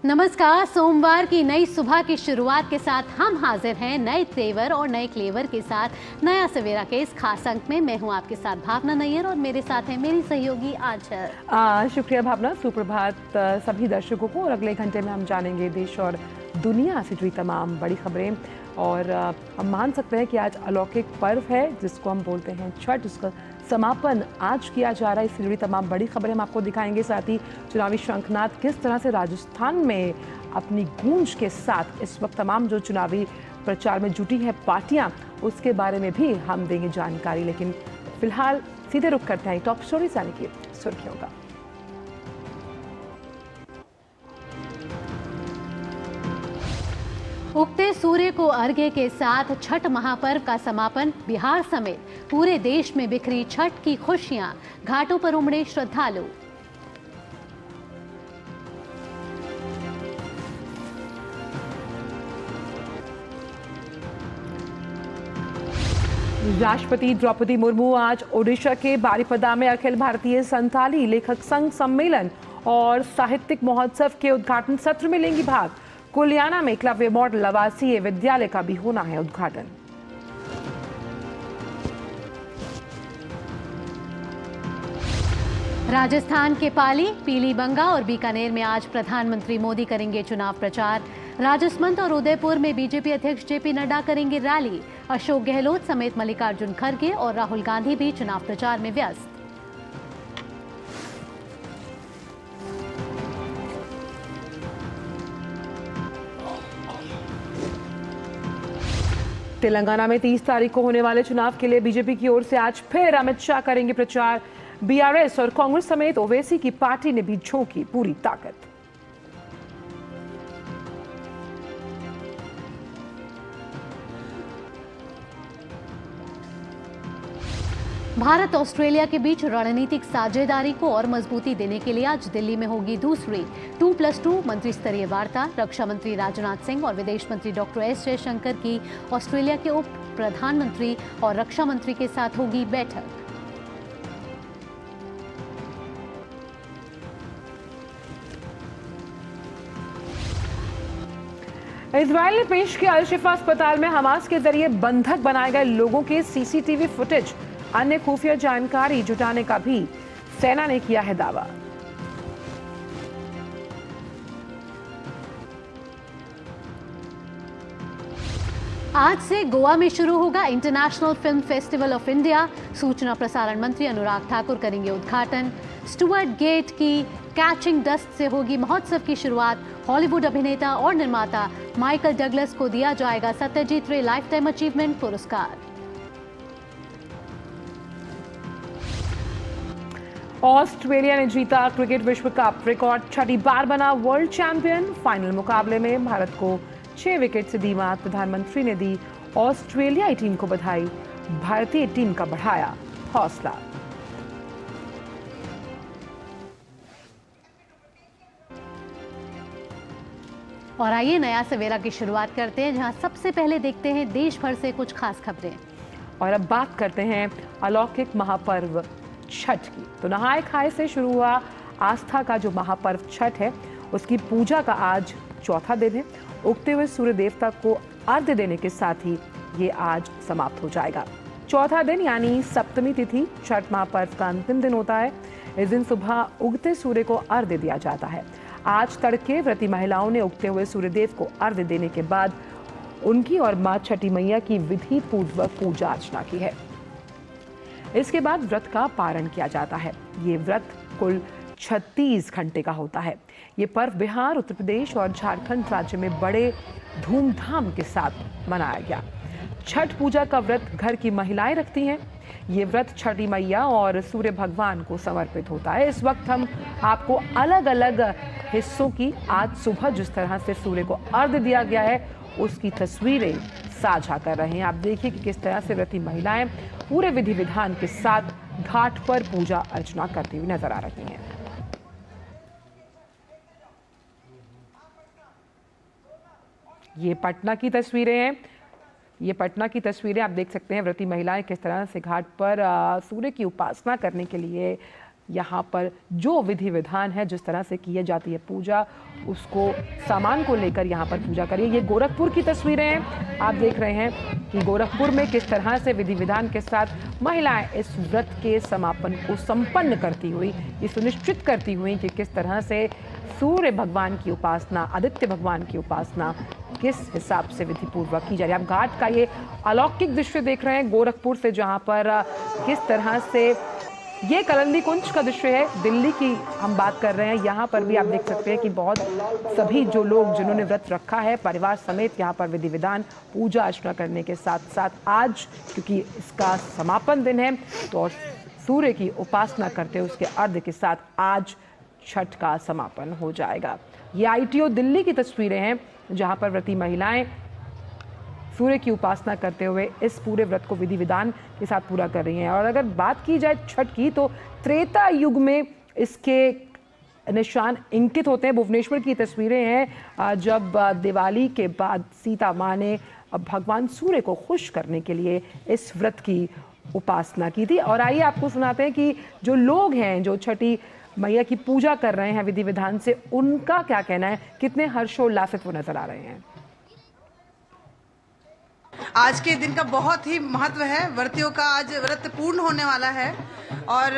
नमस्कार। सोमवार की नई सुबह की शुरुआत के साथ हम हाजिर हैं नए तेवर और नए क्लेवर के साथ नया सवेरा के इस खास अंक में। मैं हूं आपके साथ भावना नैयर और मेरे साथ है मेरी सहयोगी आंचल। शुक्रिया भावना। सुप्रभात सभी दर्शकों को। और अगले घंटे में हम जानेंगे देश और दुनिया से जुड़ी तमाम बड़ी खबरें। और हम मान सकते हैं कि आज अलौकिक पर्व है जिसको हम बोलते हैं छठ, उसका समापन आज किया जा रहा है। इससे जुड़ी तमाम बड़ी खबरें हम आपको दिखाएंगे। साथ ही चुनावी शंखनाद किस तरह से राजस्थान में अपनी गूंज के साथ इस वक्त तमाम जो चुनावी प्रचार में जुटी हैं पार्टियां, उसके बारे में भी हम देंगे जानकारी। लेकिन फिलहाल सीधे रुख करते हैं टॉप स्टोरीज यानी कि सुर्खियों का। उगते सूर्य को अर्घ्य के साथ छठ महापर्व का समापन। बिहार समेत पूरे देश में बिखरी छठ की खुशियां, घाटों पर उमड़े श्रद्धालु। राष्ट्रपति द्रौपदी मुर्मू आज ओडिशा के बारिपदा में अखिल भारतीय संथाली लेखक संघ सम्मेलन और साहित्यिक महोत्सव के उद्घाटन सत्र में लेंगी भाग। कुलियाना में एकलव्य मॉडल आवासीय विद्यालय का भी होना है उद्घाटन। राजस्थान के पाली, पीलीबंगा और बीकानेर में आज प्रधानमंत्री मोदी करेंगे चुनाव प्रचार। राजसमंद और उदयपुर में बीजेपी अध्यक्ष जेपी नड्डा करेंगे रैली। अशोक गहलोत समेत मल्लिकार्जुन खड़गे और राहुल गांधी भी चुनाव प्रचार में व्यस्त। तेलंगाना में 30 तारीख को होने वाले चुनाव के लिए बीजेपी की ओर से आज फिर अमित शाह करेंगे प्रचार। बीआरएस और कांग्रेस समेत ओवैसी की पार्टी ने भी झोंकी पूरी ताकत। भारत ऑस्ट्रेलिया के बीच रणनीतिक साझेदारी को और मजबूती देने के लिए आज दिल्ली में होगी दूसरी 2+2 मंत्री स्तरीय वार्ता। रक्षा मंत्री राजनाथ सिंह और विदेश मंत्री डॉक्टर एस जयशंकर की ऑस्ट्रेलिया के उप प्रधानमंत्री और रक्षा मंत्री के साथ होगी बैठक। इजरायल ने पेश किया अल शिफा अस्पताल में हमास के जरिए बंधक बनाए गए लोगों के सीसीटीवी फुटेज। अन्य खुफिया जानकारी जुटाने का भी सेना ने किया है दावा। आज से गोवा में शुरू होगा international film festival of India. सूचना प्रसारण मंत्री अनुराग ठाकुर करेंगे उद्घाटन। स्टुअर्ट गेट की कैचिंग डस्ट से होगी महोत्सव की शुरुआत। हॉलीवुड अभिनेता और निर्माता माइकल डगलस को दिया जाएगा सत्यजीत रे लाइफ टाइम अचीवमेंट पुरस्कार। ऑस्ट्रेलिया ने जीता क्रिकेट विश्व कप। रिकॉर्ड छठी बार बना वर्ल्ड चैंपियन। फाइनल मुकाबले में भारत को 6 विकेट से दी मात। प्रधानमंत्री ने दी ऑस्ट्रेलियाई टीम को बधाई। भारतीय टीम का बढ़ाया हौसला। और आइए नया सवेरा की शुरुआत करते हैं, जहां सबसे पहले देखते हैं देश भर से कुछ खास खबरें। और अब बात करते हैं अलौकिक महापर्व छठ की। तो नहाय खाए से शुरू हुआ आस्था का जो महापर्व छठ है, उसकी पूजा का आज चौथा दिन है। उगते हुए सूर्य देवता को अर्घ्य देने के साथ ही ये आज समाप्त हो जाएगा। चौथा दिन यानी सप्तमी तिथि छठ महापर्व का अंतिम दिन होता है। इस दिन सुबह उगते सूर्य को अर्घ्य दिया जाता है। आज तड़के व्रती महिलाओं ने उगते हुए सूर्यदेव को अर्घ्य देने के बाद उनकी और मां छठी मैया की विधि पूर्वक पूजा अर्चना की है। इसके बाद व्रत का पारण किया जाता है। ये व्रत कुल 36 घंटे का होता है। ये पर्व बिहार, उत्तर प्रदेश और झारखंड राज्य में बड़े धूमधाम के साथ मनाया गया। छठ पूजा का व्रत घर की महिलाएं रखती हैं। ये व्रत छठी मैया और सूर्य भगवान को समर्पित होता है। इस वक्त हम आपको अलग अलग हिस्सों की आज सुबह जिस तरह से सूर्य को अर्घ्य दिया गया है उसकी तस्वीरें साझा कर रहे हैं। आप देखिए कि किस तरह से व्रती महिलाएं पूरे विधि विधान के साथ घाट पर पूजा अर्चना करती हुई नजर आ रही हैं। ये पटना की तस्वीरें हैं। ये पटना की तस्वीरें आप देख सकते हैं। व्रती महिलाएं किस तरह से घाट पर सूर्य की उपासना करने के लिए यहाँ पर जो विधि विधान है, जिस तरह से की जाती है पूजा, उसको सामान को लेकर यहाँ पर पूजा करिए। ये गोरखपुर की तस्वीरें हैं, आप देख रहे हैं कि गोरखपुर में किस तरह से विधि विधान के साथ महिलाएं इस व्रत के समापन को संपन्न करती हुई, ये सुनिश्चित करती हुई कि किस तरह से सूर्य भगवान की उपासना, आदित्य भगवान की उपासना किस हिसाब से विधि पूर्वक की जा रही है। आप घाट का ये अलौकिक दृश्य देख रहे हैं गोरखपुर से, जहां पर किस तरह से ये कलंदी कुंज का दृश्य है। दिल्ली की हम बात कर रहे हैं, यहाँ पर भी आप देख सकते हैं कि बहुत सभी जो लोग जिन्होंने व्रत रखा है परिवार समेत यहाँ पर विधि विधान पूजा अर्चना करने के साथ साथ आज क्योंकि इसका समापन दिन है तो सूर्य की उपासना करते हुए उसके अर्घ के साथ आज छठ का समापन हो जाएगा। ये ITO दिल्ली की तस्वीरें हैं जहां पर व्रती महिलाएं सूर्य की उपासना करते हुए इस पूरे व्रत को विधि विधान के साथ पूरा कर रही हैं। और अगर बात की जाए छठ की तो त्रेता युग में इसके निशान इंकित होते हैं। भुवनेश्वर की तस्वीरें हैं जब दिवाली के बाद सीता माँ ने भगवान सूर्य को खुश करने के लिए इस व्रत की उपासना की थी। और आइए आपको सुनाते हैं कि जो लोग हैं जो छठी मैया की पूजा कर रहे हैं विधि विधान से, उनका क्या कहना है, कितने हर्षोल्लासित वो नजर आ रहे हैं। आज के दिन का बहुत ही महत्व है। व्रतियों का आज व्रत पूर्ण होने वाला है और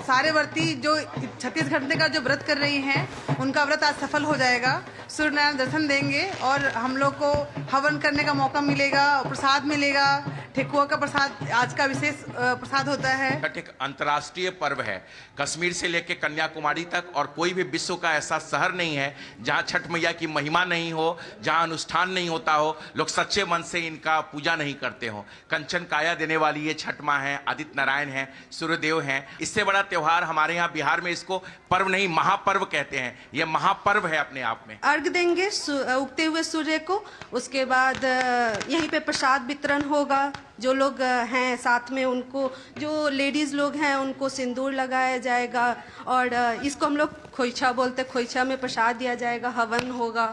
सारे व्रती जो 36 घंटे का जो व्रत कर रही हैं उनका व्रत आज सफल हो जाएगा। सूर्य नारायण दर्शन देंगे और हम लोग को हवन करने का मौका मिलेगा, प्रसाद मिलेगा। ठेकुआ का प्रसाद आज का विशेष प्रसाद होता है। छठ एक अंतर्राष्ट्रीय पर्व है। कश्मीर से लेकर कन्याकुमारी तक और कोई भी विश्व का ऐसा शहर नहीं है जहां छठ मैया की महिमा नहीं हो, जहां अनुष्ठान नहीं होता हो, लोग सच्चे मन से इनका पूजा नहीं करते हो। कंचन काया देने वाली ये छठ माँ है, आदित्य नारायण है, सूर्यदेव हैं। इससे बड़ा त्योहार हमारे यहाँ बिहार में इसको पर्व नहीं महापर्व कहते हैं। यह महापर्व है अपने आप में। अर्घ देंगे उगते हुए सूर्य को, उसके बाद यहीं पे प्रसाद वितरण होगा। जो लोग हैं साथ में उनको, जो लेडीज़ लोग हैं उनको सिंदूर लगाया जाएगा और इसको हम लोग खोइछा बोलते, खोइछा में प्रसाद दिया जाएगा, हवन होगा।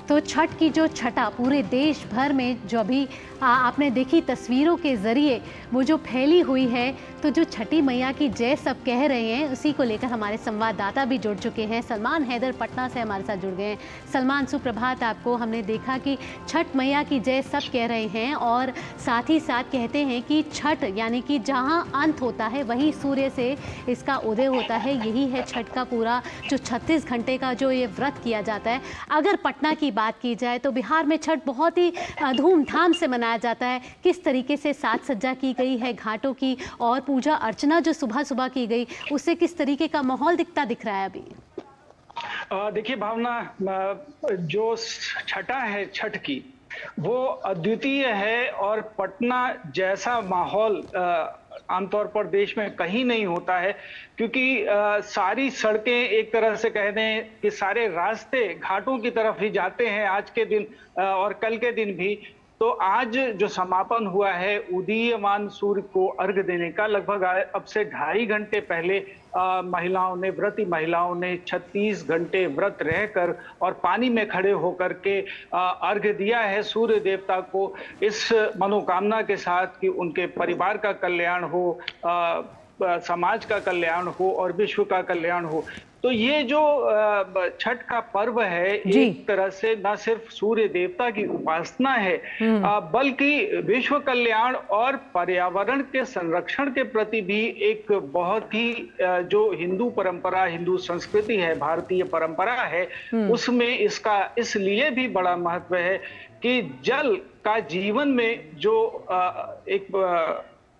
तो छठ की जो छटा पूरे देश भर में जो अभी आपने देखी तस्वीरों के ज़रिए वो जो फैली हुई है, तो जो छठी मैया की जय सब कह रहे हैं उसी को लेकर हमारे संवाददाता भी जुड़ चुके हैं। सलमान हैदर पटना से हमारे साथ जुड़ गए हैं। सलमान, सुप्रभात आपको। हमने देखा कि छठ मैया की जय सब कह रहे हैं और साथ ही साथ कहते हैं कि छठ यानी कि जहाँ अंत होता है वहीं सूर्य से इसका उदय होता है। यही है छठ का पूरा जो 36 घंटे का जो ये व्रत किया जाता है। अगर पटना की बात की जाए तो बिहार में छठ बहुत ही धूमधाम से मनाया जाता है। किस तरीके से साज सज्जा की गई है घाटों की और पूजा अर्चना जो सुबह सुबह की गई, उससे किस तरीके का माहौल दिख रहा है अभी? देखिए भावना, जो छठा है छठ की वो अद्वितीय है और पटना जैसा माहौल आमतौर पर देश में कहीं नहीं होता है, क्योंकि सारी सड़कें एक तरह से कह दें कि सारे रास्ते घाटों की तरफ ही जाते हैं आज के दिन और कल के दिन भी। तो आज जो समापन हुआ है उदीयमान सूर्य को अर्घ देने का, लगभग अब से 2.5 घंटे पहले महिलाओं ने, व्रती महिलाओं ने 36 घंटे व्रत रहकर और पानी में खड़े होकर के अर्घ दिया है सूर्य देवता को, इस मनोकामना के साथ कि उनके परिवार का कल्याण हो, समाज का कल्याण हो और विश्व का कल्याण हो। तो ये जो छठ का पर्व है एक तरह से न सिर्फ सूर्य देवता की उपासना है बल्कि विश्व कल्याण और पर्यावरण के संरक्षण के प्रति भी एक बहुत ही जो हिंदू परंपरा, हिंदू संस्कृति है, भारतीय परंपरा है, उसमें इसका इसलिए भी बड़ा महत्व है कि जल का जीवन में जो एक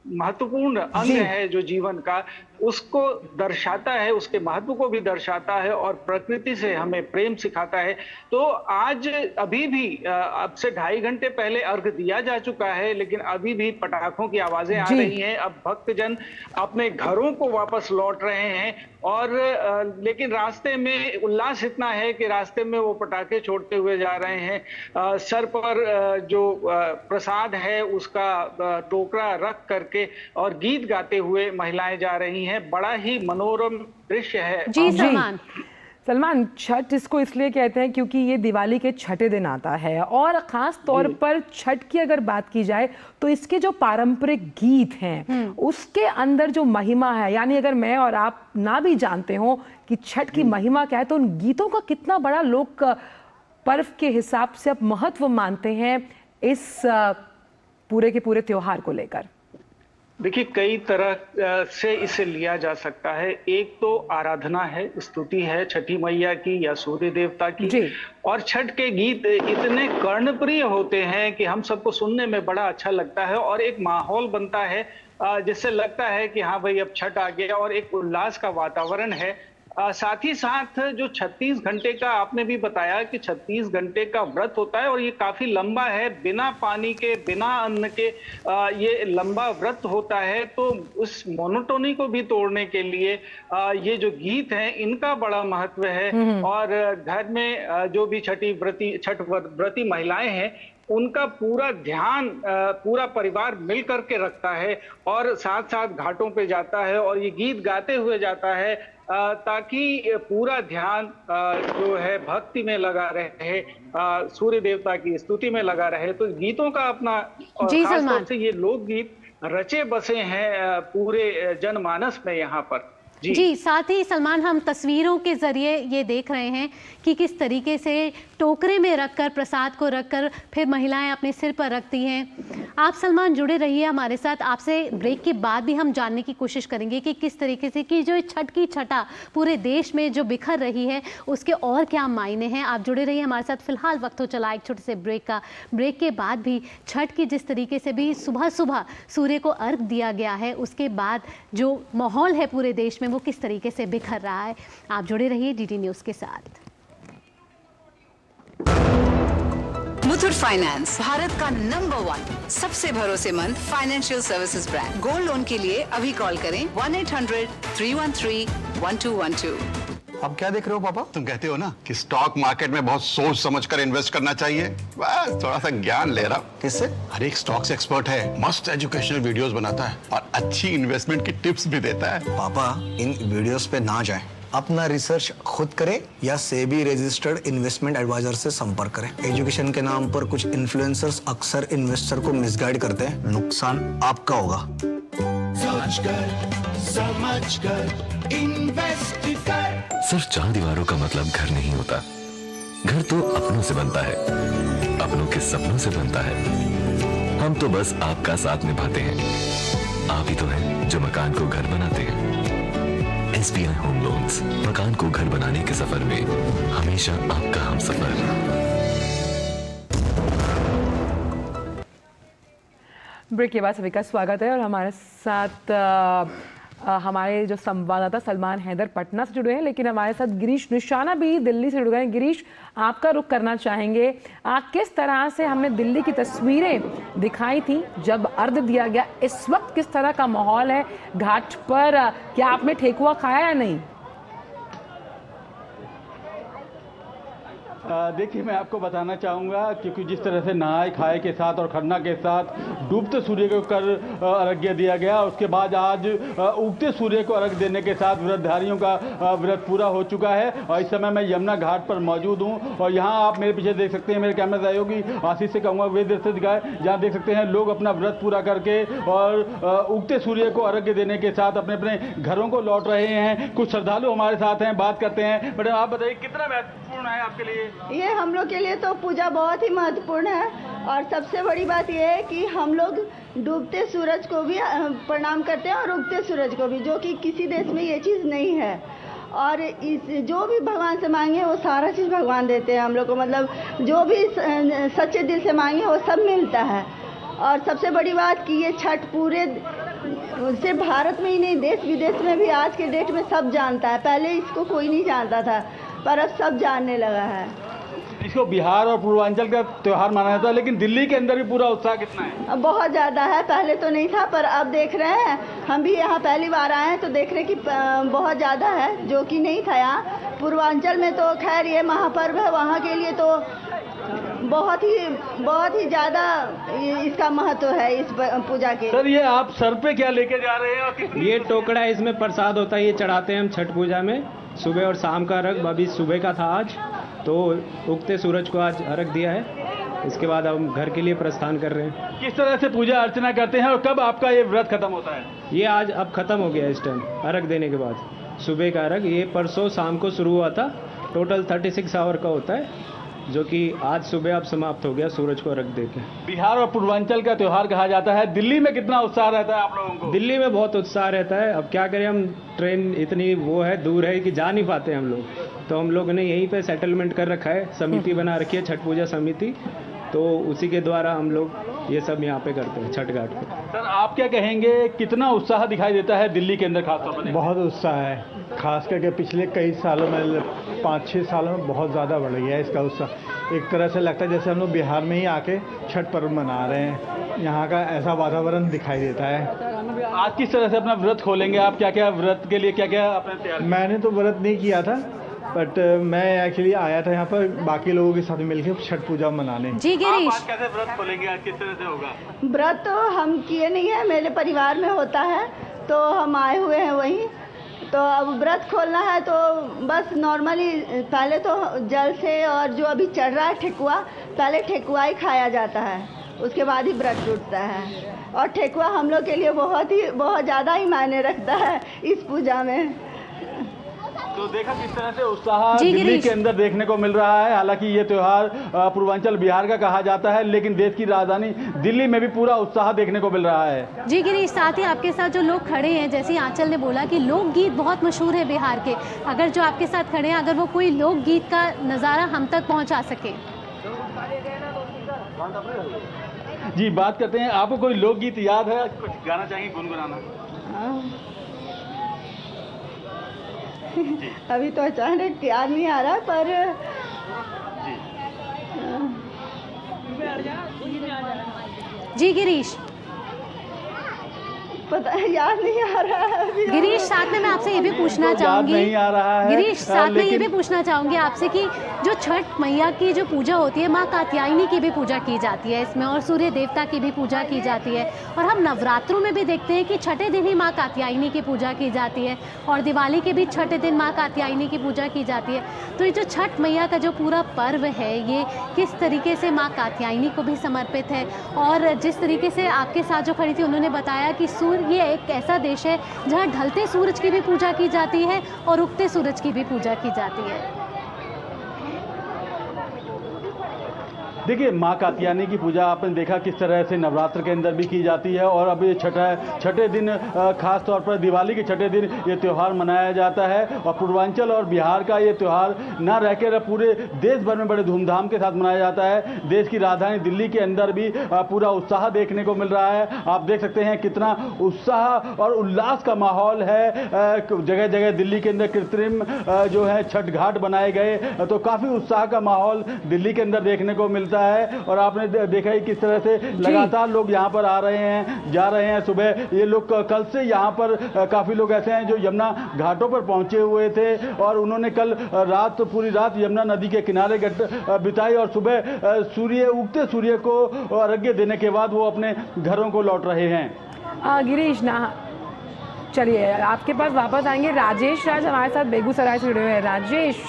महत्वपूर्ण अंग है जो जीवन का, उसको दर्शाता है, उसके महत्व को भी दर्शाता है और प्रकृति से हमें प्रेम सिखाता है। तो आज अभी भी अब से 2.5 घंटे पहले अर्घ दिया जा चुका है, लेकिन अभी भी पटाखों की आवाजें आ रही हैं। अब भक्तजन अपने घरों को वापस लौट रहे हैं और लेकिन रास्ते में उल्लास इतना है कि रास्ते में वो पटाखे छोड़ते हुए जा रहे हैं। सर पर जो प्रसाद है उसका टोकरा रख करके और गीत गाते हुए महिलाएं जा रही हैं। बड़ा ही मनोरम दृश्य है। जी सलमान, सलमान, छठ इसको इसलिए कहते हैं क्योंकि ये दिवाली के छठे दिन आता है और ख़ास तौर पर छठ की अगर बात की जाए तो इसके जो पारंपरिक गीत हैं उसके अंदर जो महिमा है, यानी अगर मैं और आप ना भी जानते हो कि छठ की महिमा क्या है तो उन गीतों का कितना बड़ा लोग पर्व के हिसाब से अब महत्व मानते हैं इस पूरे के पूरे त्योहार को लेकर। देखिए, कई तरह से इसे लिया जा सकता है। एक तो आराधना है, स्तुति है छठी मैया की या सूर्य देवता की, और छठ के गीत इतने कर्णप्रिय होते हैं कि हम सबको सुनने में बड़ा अच्छा लगता है और एक माहौल बनता है जिससे लगता है कि हाँ भाई अब छठ आ गया और एक उल्लास का वातावरण है। साथ ही साथ जो 36 घंटे का आपने भी बताया कि 36 घंटे का व्रत होता है और ये काफी लंबा है, बिना पानी के बिना अन्न के ये लंबा व्रत होता है। तो उस मोनोटोनी को भी तोड़ने के लिए ये जो गीत हैं इनका बड़ा महत्व है। और घर में जो भी छठ व्रती महिलाएं हैं उनका पूरा ध्यान पूरा परिवार मिल करके रखता है और साथ साथ घाटों पे जाता है और ये गीत गाते हुए जाता है ताकि पूरा ध्यान जो है भक्ति में लगा रहे, सूर्य देवता की स्तुति में लगा रहे। तो गीतों का अपना, और खास तौर से ये लोकगीत रचे बसे हैं पूरे जनमानस में यहाँ पर। जी, साथ ही सलमान, हम तस्वीरों के जरिए ये देख रहे हैं कि किस तरीके से टोकरे में रखकर प्रसाद को रखकर फिर महिलाएं अपने सिर पर रखती हैं। आप सलमान जुड़े रहिए हमारे साथ। आपसे ब्रेक के बाद भी हम जानने की कोशिश करेंगे कि किस तरीके से कि जो छठ की छटा पूरे देश में जो बिखर रही है उसके और क्या मायने हैं। आप जुड़े रहिए हमारे साथ। फिलहाल वक्त हो चला एक छोटे से ब्रेक का। ब्रेक के बाद भी छठ की जिस तरीके से भी सुबह सुबह सूर्य को अर्घ दिया गया है, उसके बाद जो माहौल है पूरे देश में वो किस तरीके से बिखर रहा है। आप जुड़े रहिए डीडी न्यूज़ के साथ। मुथूट फाइनेंस, भारत का नंबर 1 सबसे भरोसेमंद financial services brand. Gold loan के लिए अभी कॉल करें 1-800-313-1212। अब क्या देख रहे हो पापा? तुम कहते हो ना कि स्टॉक मार्केट में बहुत सोच समझकर इन्वेस्ट करना चाहिए, बस थोड़ा सा ज्ञान ले रहा हूँ। किससे? हर एक स्टॉक्स एक्सपर्ट है, मस्त एजुकेशनल वीडियोस बनाता है और अच्छी इन्वेस्टमेंट की टिप्स भी देता है। पापा, इन वीडियोस पे ना जाएं, अपना रिसर्च खुद करें या सेबी रजिस्टर्ड इन्वेस्टमेंट एडवाइजर से संपर्क करें। एजुकेशन के नाम पर कुछ इन्फ्लुएंसर्स अक्सर इन्वेस्टर को मिसगाइड करते हैं, नुकसान आपका होगा। समझकर इन्वेस्ट कर। सिर्फ 4 दीवारों का मतलब घर नहीं होता। घर तो अपनों से बनता है, अपनों के सपनों से बनता है। हम तो बस आपका साथ निभाते हैं। आप ही तो हैं जो मकान को घर बनाते हैं। SBI होम लोन्स, मकान को घर बनाने के सफर में हमेशा आपका हमसफर। ब्रेक के बाद सभी का स्वागत है और हमारे साथ हमारे जो संवाददाता सलमान हैदर पटना से जुड़े हैं, लेकिन हमारे साथ गिरीश निशाना भी दिल्ली से जुड़ गए हैं। गिरीश, आपका रुख करना चाहेंगे, किस तरह से हमने दिल्ली की तस्वीरें दिखाई थी जब अर्घ दिया गया, इस वक्त किस तरह का माहौल है घाट पर? क्या आपने ठेकुआ खाया या नहीं? देखिए, मैं आपको बताना चाहूँगा क्योंकि जिस तरह से नहाए खाए के साथ और खरना के साथ डूबते सूर्य को कर अर्घ्य दिया गया, उसके बाद आज उगते सूर्य को अर्घ्य देने के साथ व्रतधारियों का व्रत पूरा हो चुका है। और इस समय मैं यमुना घाट पर मौजूद हूँ और यहाँ आप मेरे पीछे देख सकते हैं, मेरे कैमरा सहयोगी आशीष से कहूँगा वे दृश्य दिखाए, जहाँ देख सकते हैं लोग अपना व्रत पूरा करके और उगते सूर्य को अर्घ्य देने के साथ अपने अपने घरों को लौट रहे हैं। कुछ श्रद्धालु हमारे साथ हैं, बात करते हैं। मैडम, आप बताइए कितना महत्वपूर्ण है आपके लिए? ये हम लोग के लिए तो पूजा बहुत ही महत्वपूर्ण है और सबसे बड़ी बात ये है कि हम लोग डूबते सूरज को भी प्रणाम करते हैं और उगते सूरज को भी, जो कि किसी देश में ये चीज़ नहीं है। और इस जो भी भगवान से मांगे वो सारा चीज़ भगवान देते हैं हम लोग को, मतलब जो भी सच्चे दिल से मांगे वो सब मिलता है। और सबसे बड़ी बात कि ये छठ पूरे सिर्फ भारत में ही नहीं, देश विदेश में भी आज के डेट में सब जानता है। पहले इसको कोई नहीं जानता था पर अब सब जानने लगा है। इसको बिहार और पूर्वांचल का त्योहार माना जाता है, लेकिन दिल्ली के अंदर भी पूरा उत्साह कितना है? बहुत ज़्यादा है, पहले तो नहीं था पर अब देख रहे हैं। हम भी यहाँ पहली बार आए हैं तो देख रहे हैं कि बहुत ज़्यादा है, जो कि नहीं था यहाँ। पूर्वांचल में तो खैर ये महापर्व है, वहाँ के लिए तो बहुत ही ज़्यादा इसका महत्व है इस पूजा के। सर, ये आप सर पे क्या लेके जा रहे हैं? ये टोकरा, इसमें प्रसाद होता है, ये चढ़ाते हैं हम छठ पूजा में। सुबह और शाम का अर्घ अभी सुबह का था आज, तो उगते सूरज को आज अर्घ दिया है। इसके बाद हम घर के लिए प्रस्थान कर रहे हैं। किस तरह से पूजा अर्चना करते हैं और कब आपका ये व्रत खत्म होता है? ये आज अब ख़त्म हो गया इस टाइम अर्घ देने के बाद। सुबह का अर्घ ये परसों शाम को शुरू हुआ था, टोटल 36 आवर का होता है, जो कि आज सुबह अब समाप्त हो गया सूरज को अर्घ देके। बिहार और पूर्वांचल का त्यौहार कहा जाता है, दिल्ली में कितना उत्साह रहता है आप लोगों को? दिल्ली में बहुत उत्साह रहता है। अब क्या करें, हम ट्रेन इतनी वो है दूर है कि जा नहीं पाते हम लोग, तो हम लोग ने यहीं पे सेटलमेंट कर रखा है, समिति बना रखी है, छठ पूजा समिति, तो उसी के द्वारा हम लोग ये सब यहाँ पे करते हैं छठ घाट पे। सर आप क्या कहेंगे, कितना उत्साह दिखाई देता है दिल्ली के अंदर खासतौर पर? बहुत उत्साह है, खास करके पिछले कई सालों में 5-6 सालों में बहुत ज़्यादा बढ़ गया है इसका उत्साह। एक तरह से लगता है जैसे हम लोग बिहार में ही आके छठ पर्व मना रहे हैं, यहाँ का ऐसा वातावरण दिखाई देता है। आज किस तरह से अपना व्रत खोलेंगे आप? क्या क्या व्रत के लिए क्या क्या आपने तैयार? मैंने तो व्रत नहीं किया था, बट मैं एक्चुअली आया था यहाँ पर बाकी लोगों के साथ मिलकर छठ पूजा मनाने। जी गिरीश, आज कैसे व्रत खोलेंगे, आज किस तरह से होगा? व्रत तो हम किए नहीं है, मेरे परिवार में होता है, तो हम आए हुए हैं वहीं। तो अब व्रत खोलना है तो बस नॉर्मली पहले तो जल से, और जो अभी चढ़ रहा है ठेकुआ, पहले ठेकुआ ही खाया जाता है, उसके बाद ही व्रत टूटता है। और ठेकुआ हम लोग के लिए बहुत ज़्यादा ही मायने रखता है इस पूजा में। तो देखा किस तरह से उत्साह दिल्ली के अंदर देखने को मिल रहा है। हालांकि ये त्यौहार पूर्वांचल बिहार का कहा जाता है, लेकिन देश की राजधानी दिल्ली में भी पूरा उत्साह देखने को मिल रहा है। जी गिरीश, साथ ही आपके साथ जो लोग खड़े हैं, जैसे आंचल ने बोला कि लोकगीत बहुत मशहूर है बिहार के, अगर जो आपके साथ खड़े हैं, अगर वो कोई लोकगीत का नज़ारा हम तक पहुँचा सके। जी बात करते हैं, आपको कोई लोकगीत याद है, कुछ गाना चाहिए गुनगुनाना? अभी तो अचानक याद नहीं आ रहा, पर जी गिरीश, पता है याद नहीं आ रहा है गिरीश। साथ में मैं आपसे ये भी पूछना चाहूंगी, नहीं आ रहा है गिरीश, साथ में ये भी पूछना चाहूंगी आपसे कि जो छठ मैया की जो पूजा होती है, माँ कात्यायनी की भी पूजा की जाती है इसमें, और सूर्य देवता की भी पूजा की जाती है, और हम नवरात्रों में भी देखते हैं कि छठे दिन ही माँ कात्यायनी की पूजा की जाती है, और दिवाली के भी छठे दिन माँ कात्यायनी की पूजा की जाती है। तो ये जो छठ मैया का जो पूरा पर्व है, ये किस तरीके से माँ कात्यायनी को भी समर्पित है? और जिस तरीके से आपके साथ जो खड़ी थी उन्होंने बताया कि ये एक ऐसा देश है जहाँ ढलते सूरज की भी पूजा की जाती है और उगते सूरज की भी पूजा की जाती है। देखिए, माँ कात्यायनी की पूजा आपने देखा किस तरह से नवरात्र के अंदर भी की जाती है, और अभी छठे दिन खास तौर पर दिवाली के छठे दिन ये त्यौहार मनाया जाता है। और पूर्वांचल और बिहार का ये त्यौहार ना रहकर पूरे देश भर में बड़े धूमधाम के साथ मनाया जाता है। देश की राजधानी दिल्ली के अंदर भी पूरा उत्साह देखने को मिल रहा है। आप देख सकते हैं कितना उत्साह और उल्लास का माहौल है। जगह जगह दिल्ली के अंदर कृत्रिम जो है छठ घाट बनाए गए, तो काफ़ी उत्साह का माहौल दिल्ली के अंदर देखने को मिलता है। और आपने देखा ही किस तरह से लगातार लोग यहाँ पर आ रहे हैं, जा रहे हैं। सुबह ये लोग कल से यहाँ पर काफ़ी लोग ऐसे हैं जो यमुना घाटों पर पहुँचे हुए थे, और उन्होंने कल रात पूरी रात यमुना नदी के किनारे बिताई, और सुबह उगते सूर्य को अर्घ्य देने के बाद वो अपने घरों को लौट रहे हैं। गिरीश ना, चलिए आपके पास वापस आएंगे। राजेश राज हमारे साथ बेगूसराय से जुड़े हुए हैं। राजेश,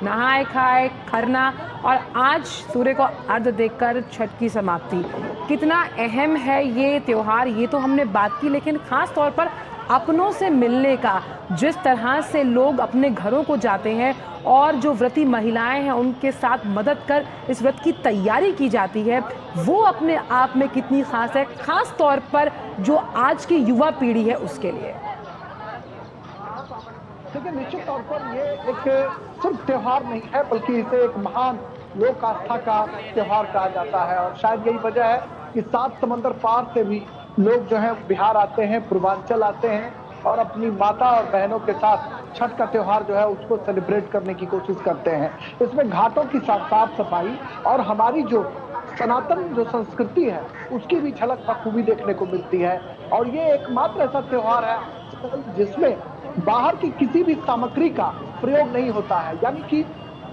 नहाए खाए खरना और आज सूर्य को अर्घ देकर छठ की समाप्ति, कितना अहम है ये त्यौहार, ये तो हमने बात की, लेकिन खास तौर पर अपनों से मिलने का, जिस तरह से लोग अपने घरों को जाते हैं और जो व्रती महिलाएं हैं उनके साथ मदद कर इस व्रत की तैयारी की जाती है, वो अपने आप में कितनी खास है, खास तौर पर जो आज की युवा पीढ़ी है उसके लिए। देखिए, निश्चित तौर पर ये एक सिर्फ त्यौहार नहीं है, बल्कि इसे एक महान लोक आस्था का त्यौहार कहा जाता है। और शायद यही वजह है कि 7 समंदर पार से भी लोग जो है बिहार आते हैं, पूर्वांचल आते हैं, और अपनी माता और बहनों के साथ छठ का त्यौहार जो है उसको सेलिब्रेट करने की कोशिश करते हैं। इसमें घाटों की साफ सफाई और हमारी जो सनातन जो संस्कृति है उसकी भी झलक बखूबी देखने को मिलती है। और ये एकमात्र ऐसा त्यौहार है जिसमें बाहर की किसी भी सामग्री का प्रयोग नहीं होता है, यानी कि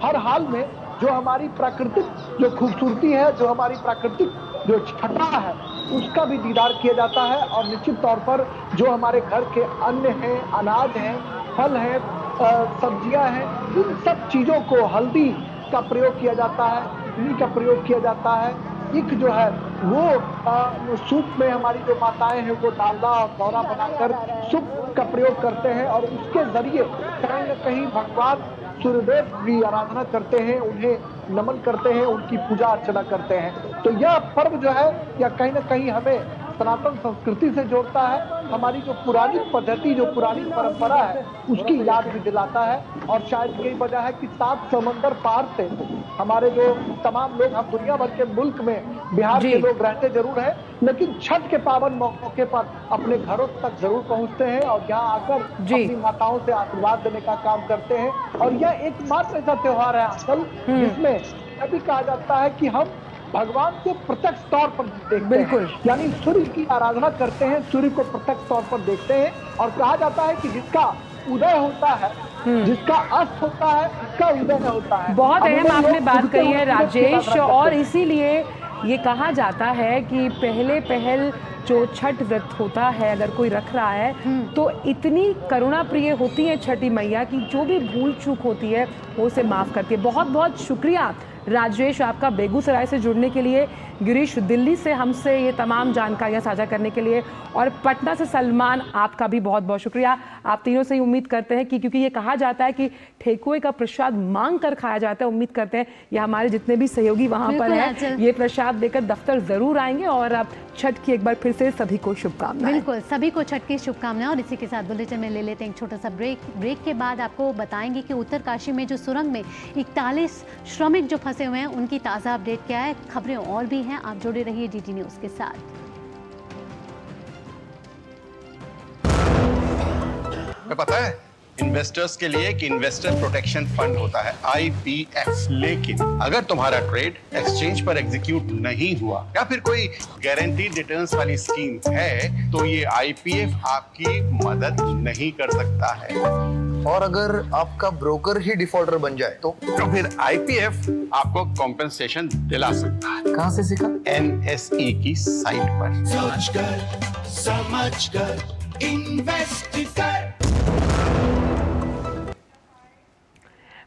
हर हाल में जो हमारी प्राकृतिक जो खूबसूरती है, जो हमारी प्राकृतिक जो छटा है, उसका भी दीदार किया जाता है। और निश्चित तौर पर जो हमारे घर के अन्न हैं, अनाज हैं, फल हैं, सब्जियां हैं, इन सब चीज़ों को, हल्दी का प्रयोग किया जाता है, इडली का प्रयोग किया जाता है। एक जो है वो सूप में हमारी जो माताएं हैं वो डालडा और दौरा बनाकर सूप का प्रयोग करते हैं और उसके जरिए कहीं न कहीं भगवान सूर्यदेव की आराधना करते हैं, उन्हें नमन करते हैं, उनकी पूजा अर्चना करते हैं। तो यह पर्व जो है यह कहीं न कहीं हमें सनातन संस्कृति से जोड़ता है, हमारी जो पुरानी पद्धति, जो पुरानी परंपरा है उसकी याद भी दिलाता है। और शायद यही वजह है कि 7 समंदर पार से हमारे जो तमाम लोग, हम दुनिया भर के मुल्क में बिहार के लोग रहते जरूर हैं, लेकिन छठ के पावन मौके पर अपने घरों तक जरूर पहुंचते हैं और यहाँ आकर अपनी माताओं से आशीर्वाद देने का काम करते हैं। और यह एकमात्र ऐसा त्योहार है आजकल जिसमें यह भी कहा जाता है कि हम भगवान को प्रत्यक्ष तौर पर देखते हैं, यानी सूर्य की आराधना करते हैं, सूर्य को प्रत्यक्ष तौर पर देखते हैं। और कहा जाता है कि जिसका उदय होता है, जिसका अस्त होता है, उसका उदय होता है। बहुत अहम आपने बात कही है राजेश, और इसीलिए ये कहा जाता है कि पहले पहल जो छठ व्रत होता है अगर कोई रख रहा है तो इतनी करुणा प्रिय होती है छठी मैया की जो भी भूल चूक होती है वो उसे माफ़ करती है। बहुत बहुत शुक्रिया राजेश आपका बेगूसराय से जुड़ने के लिए, गिरीश दिल्ली से हमसे ये तमाम जानकारियां साझा करने के लिए, और पटना से सलमान आपका भी बहुत बहुत शुक्रिया। आप तीनों से ही उम्मीद करते हैं कि क्योंकि ये कहा जाता है कि ठेकुए का प्रसाद मांग कर खाया जाता है, उम्मीद करते हैं ये हमारे जितने भी सहयोगी वहाँ पर हैं ये प्रसाद लेकर दफ्तर ज़रूर आएंगे। और अब छठ की एक बार फिर से सभी को शुभकामनाएं। बिल्कुल, सभी को छठ की शुभकामनाएं। और इसी के साथ बुलेटिन में ले लेते हैं एक छोटा सा ब्रेक के बाद आपको बताएंगे कि उत्तरकाशी में जो सुरंग में 41 श्रमिक जो फंसे हुए हैं उनकी ताज़ा अपडेट क्या है। खबरें और भी हैं, आप जुड़े रहिए DT न्यूज़ के साथ। मैं पता है इन्वेस्टर्स के लिए एक इन्वेस्टर प्रोटेक्शन फंड होता है IPF, लेकिन अगर तुम्हारा ट्रेड एक्सचेंज पर एग्जीक्यूट नहीं हुआ या फिर कोई गारंटीड रिटर्न्स वाली स्कीम है तो ये IPF आपकी मदद नहीं कर सकता है। और अगर आपका ब्रोकर ही डिफॉल्टर बन जाए तो फिर IPF आपको कॉम्पेंसेशन दिला सकता है। कहां से सीखा? NSE की साइट पर। सोचकर समझकर इन्वेस्ट कर।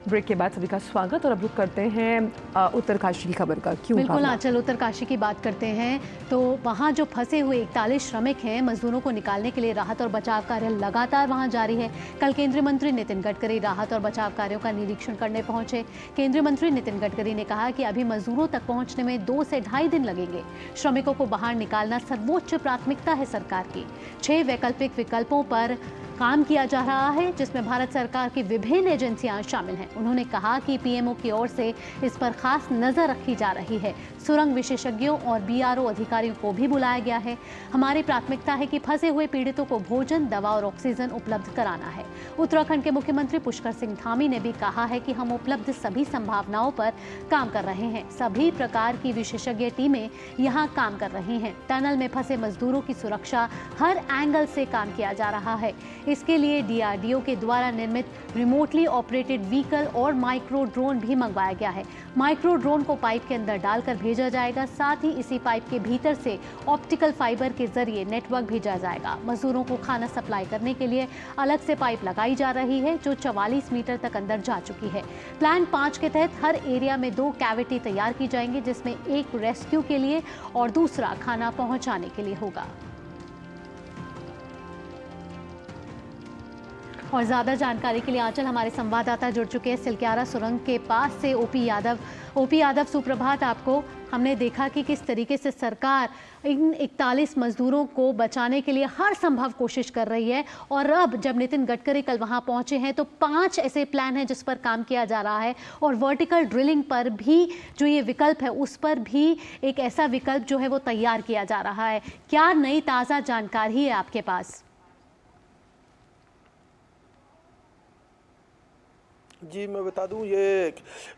ब्रेक के बाद सभी का स्वागत, और अब रुक करते हैं उत्तरकाशी की खबर का। क्यों? बिल्कुल आंचल, उत्तरकाशी की बात करते हैं तो वहाँ जो फंसे हुए 41 श्रमिक हैं, मजदूरों को निकालने के लिए राहत और बचाव कार्य लगातार वहाँ जारी है। कल केंद्रीय मंत्री नितिन गडकरी राहत और बचाव कार्यों का निरीक्षण करने पहुंचे। केंद्रीय मंत्री नितिन गडकरी ने कहा कि अभी मजदूरों तक पहुंचने में 2 से ढाई दिन लगेंगे। श्रमिकों को बाहर निकालना सर्वोच्च प्राथमिकता है सरकार की। 6 वैकल्पिक विकल्पों पर काम किया जा रहा है जिसमें भारत सरकार की विभिन्न एजेंसियां शामिल हैं। उन्होंने कहा कि PMO की ओर से इस पर खास नजर रखी जा रही है। सुरंग विशेषज्ञों और BRO अधिकारियों को भी बुलाया गया है। हमारी प्राथमिकता है कि फंसे हुए पीड़ितों को भोजन, दवा और ऑक्सीजन उपलब्ध कराना है। उत्तराखंड के मुख्यमंत्री पुष्कर सिंह धामी ने भी कहा है कि हम उपलब्ध सभी संभावनाओं पर काम कर रहे हैं। सभी प्रकार की विशेषज्ञ टीमें यहाँ काम कर रही हैं। टनल में फंसे मजदूरों की सुरक्षा हर एंगल से काम किया जा रहा है। इसके लिए DRDO के द्वारा निर्मित रिमोटली ऑपरेटेड व्हीकल और माइक्रो ड्रोन भी मंगवाया गया है। माइक्रो ड्रोन को पाइप के अंदर डालकर भेजा जाएगा, साथ ही इसी पाइप के भीतर से ऑप्टिकल फाइबर के जरिए नेटवर्क भेजा जाएगा। मजदूरों को खाना सप्लाई करने के लिए अलग से पाइप लगाई जा रही है जो 44 मीटर तक अंदर जा चुकी है। प्लान 5 के तहत हर एरिया में 2 कैविटी तैयार की जाएंगी जिसमें एक रेस्क्यू के लिए और दूसरा खाना पहुंचाने के लिए होगा। और ज़्यादा जानकारी के लिए आंचल हमारे संवाददाता जुड़ चुके हैं सिलक्यारा सुरंग के पास से। OP यादव सुप्रभात आपको। हमने देखा कि किस तरीके से सरकार इन 41 मजदूरों को बचाने के लिए हर संभव कोशिश कर रही है, और अब जब नितिन गडकरी कल वहां पहुंचे हैं तो 5 ऐसे प्लान हैं जिस पर काम किया जा रहा है, और वर्टिकल ड्रिलिंग पर भी जो ये विकल्प है उस पर भी एक ऐसा विकल्प जो है वो तैयार किया जा रहा है। क्या नई ताज़ा जानकारी है आपके पास? जी मैं बता दूं, ये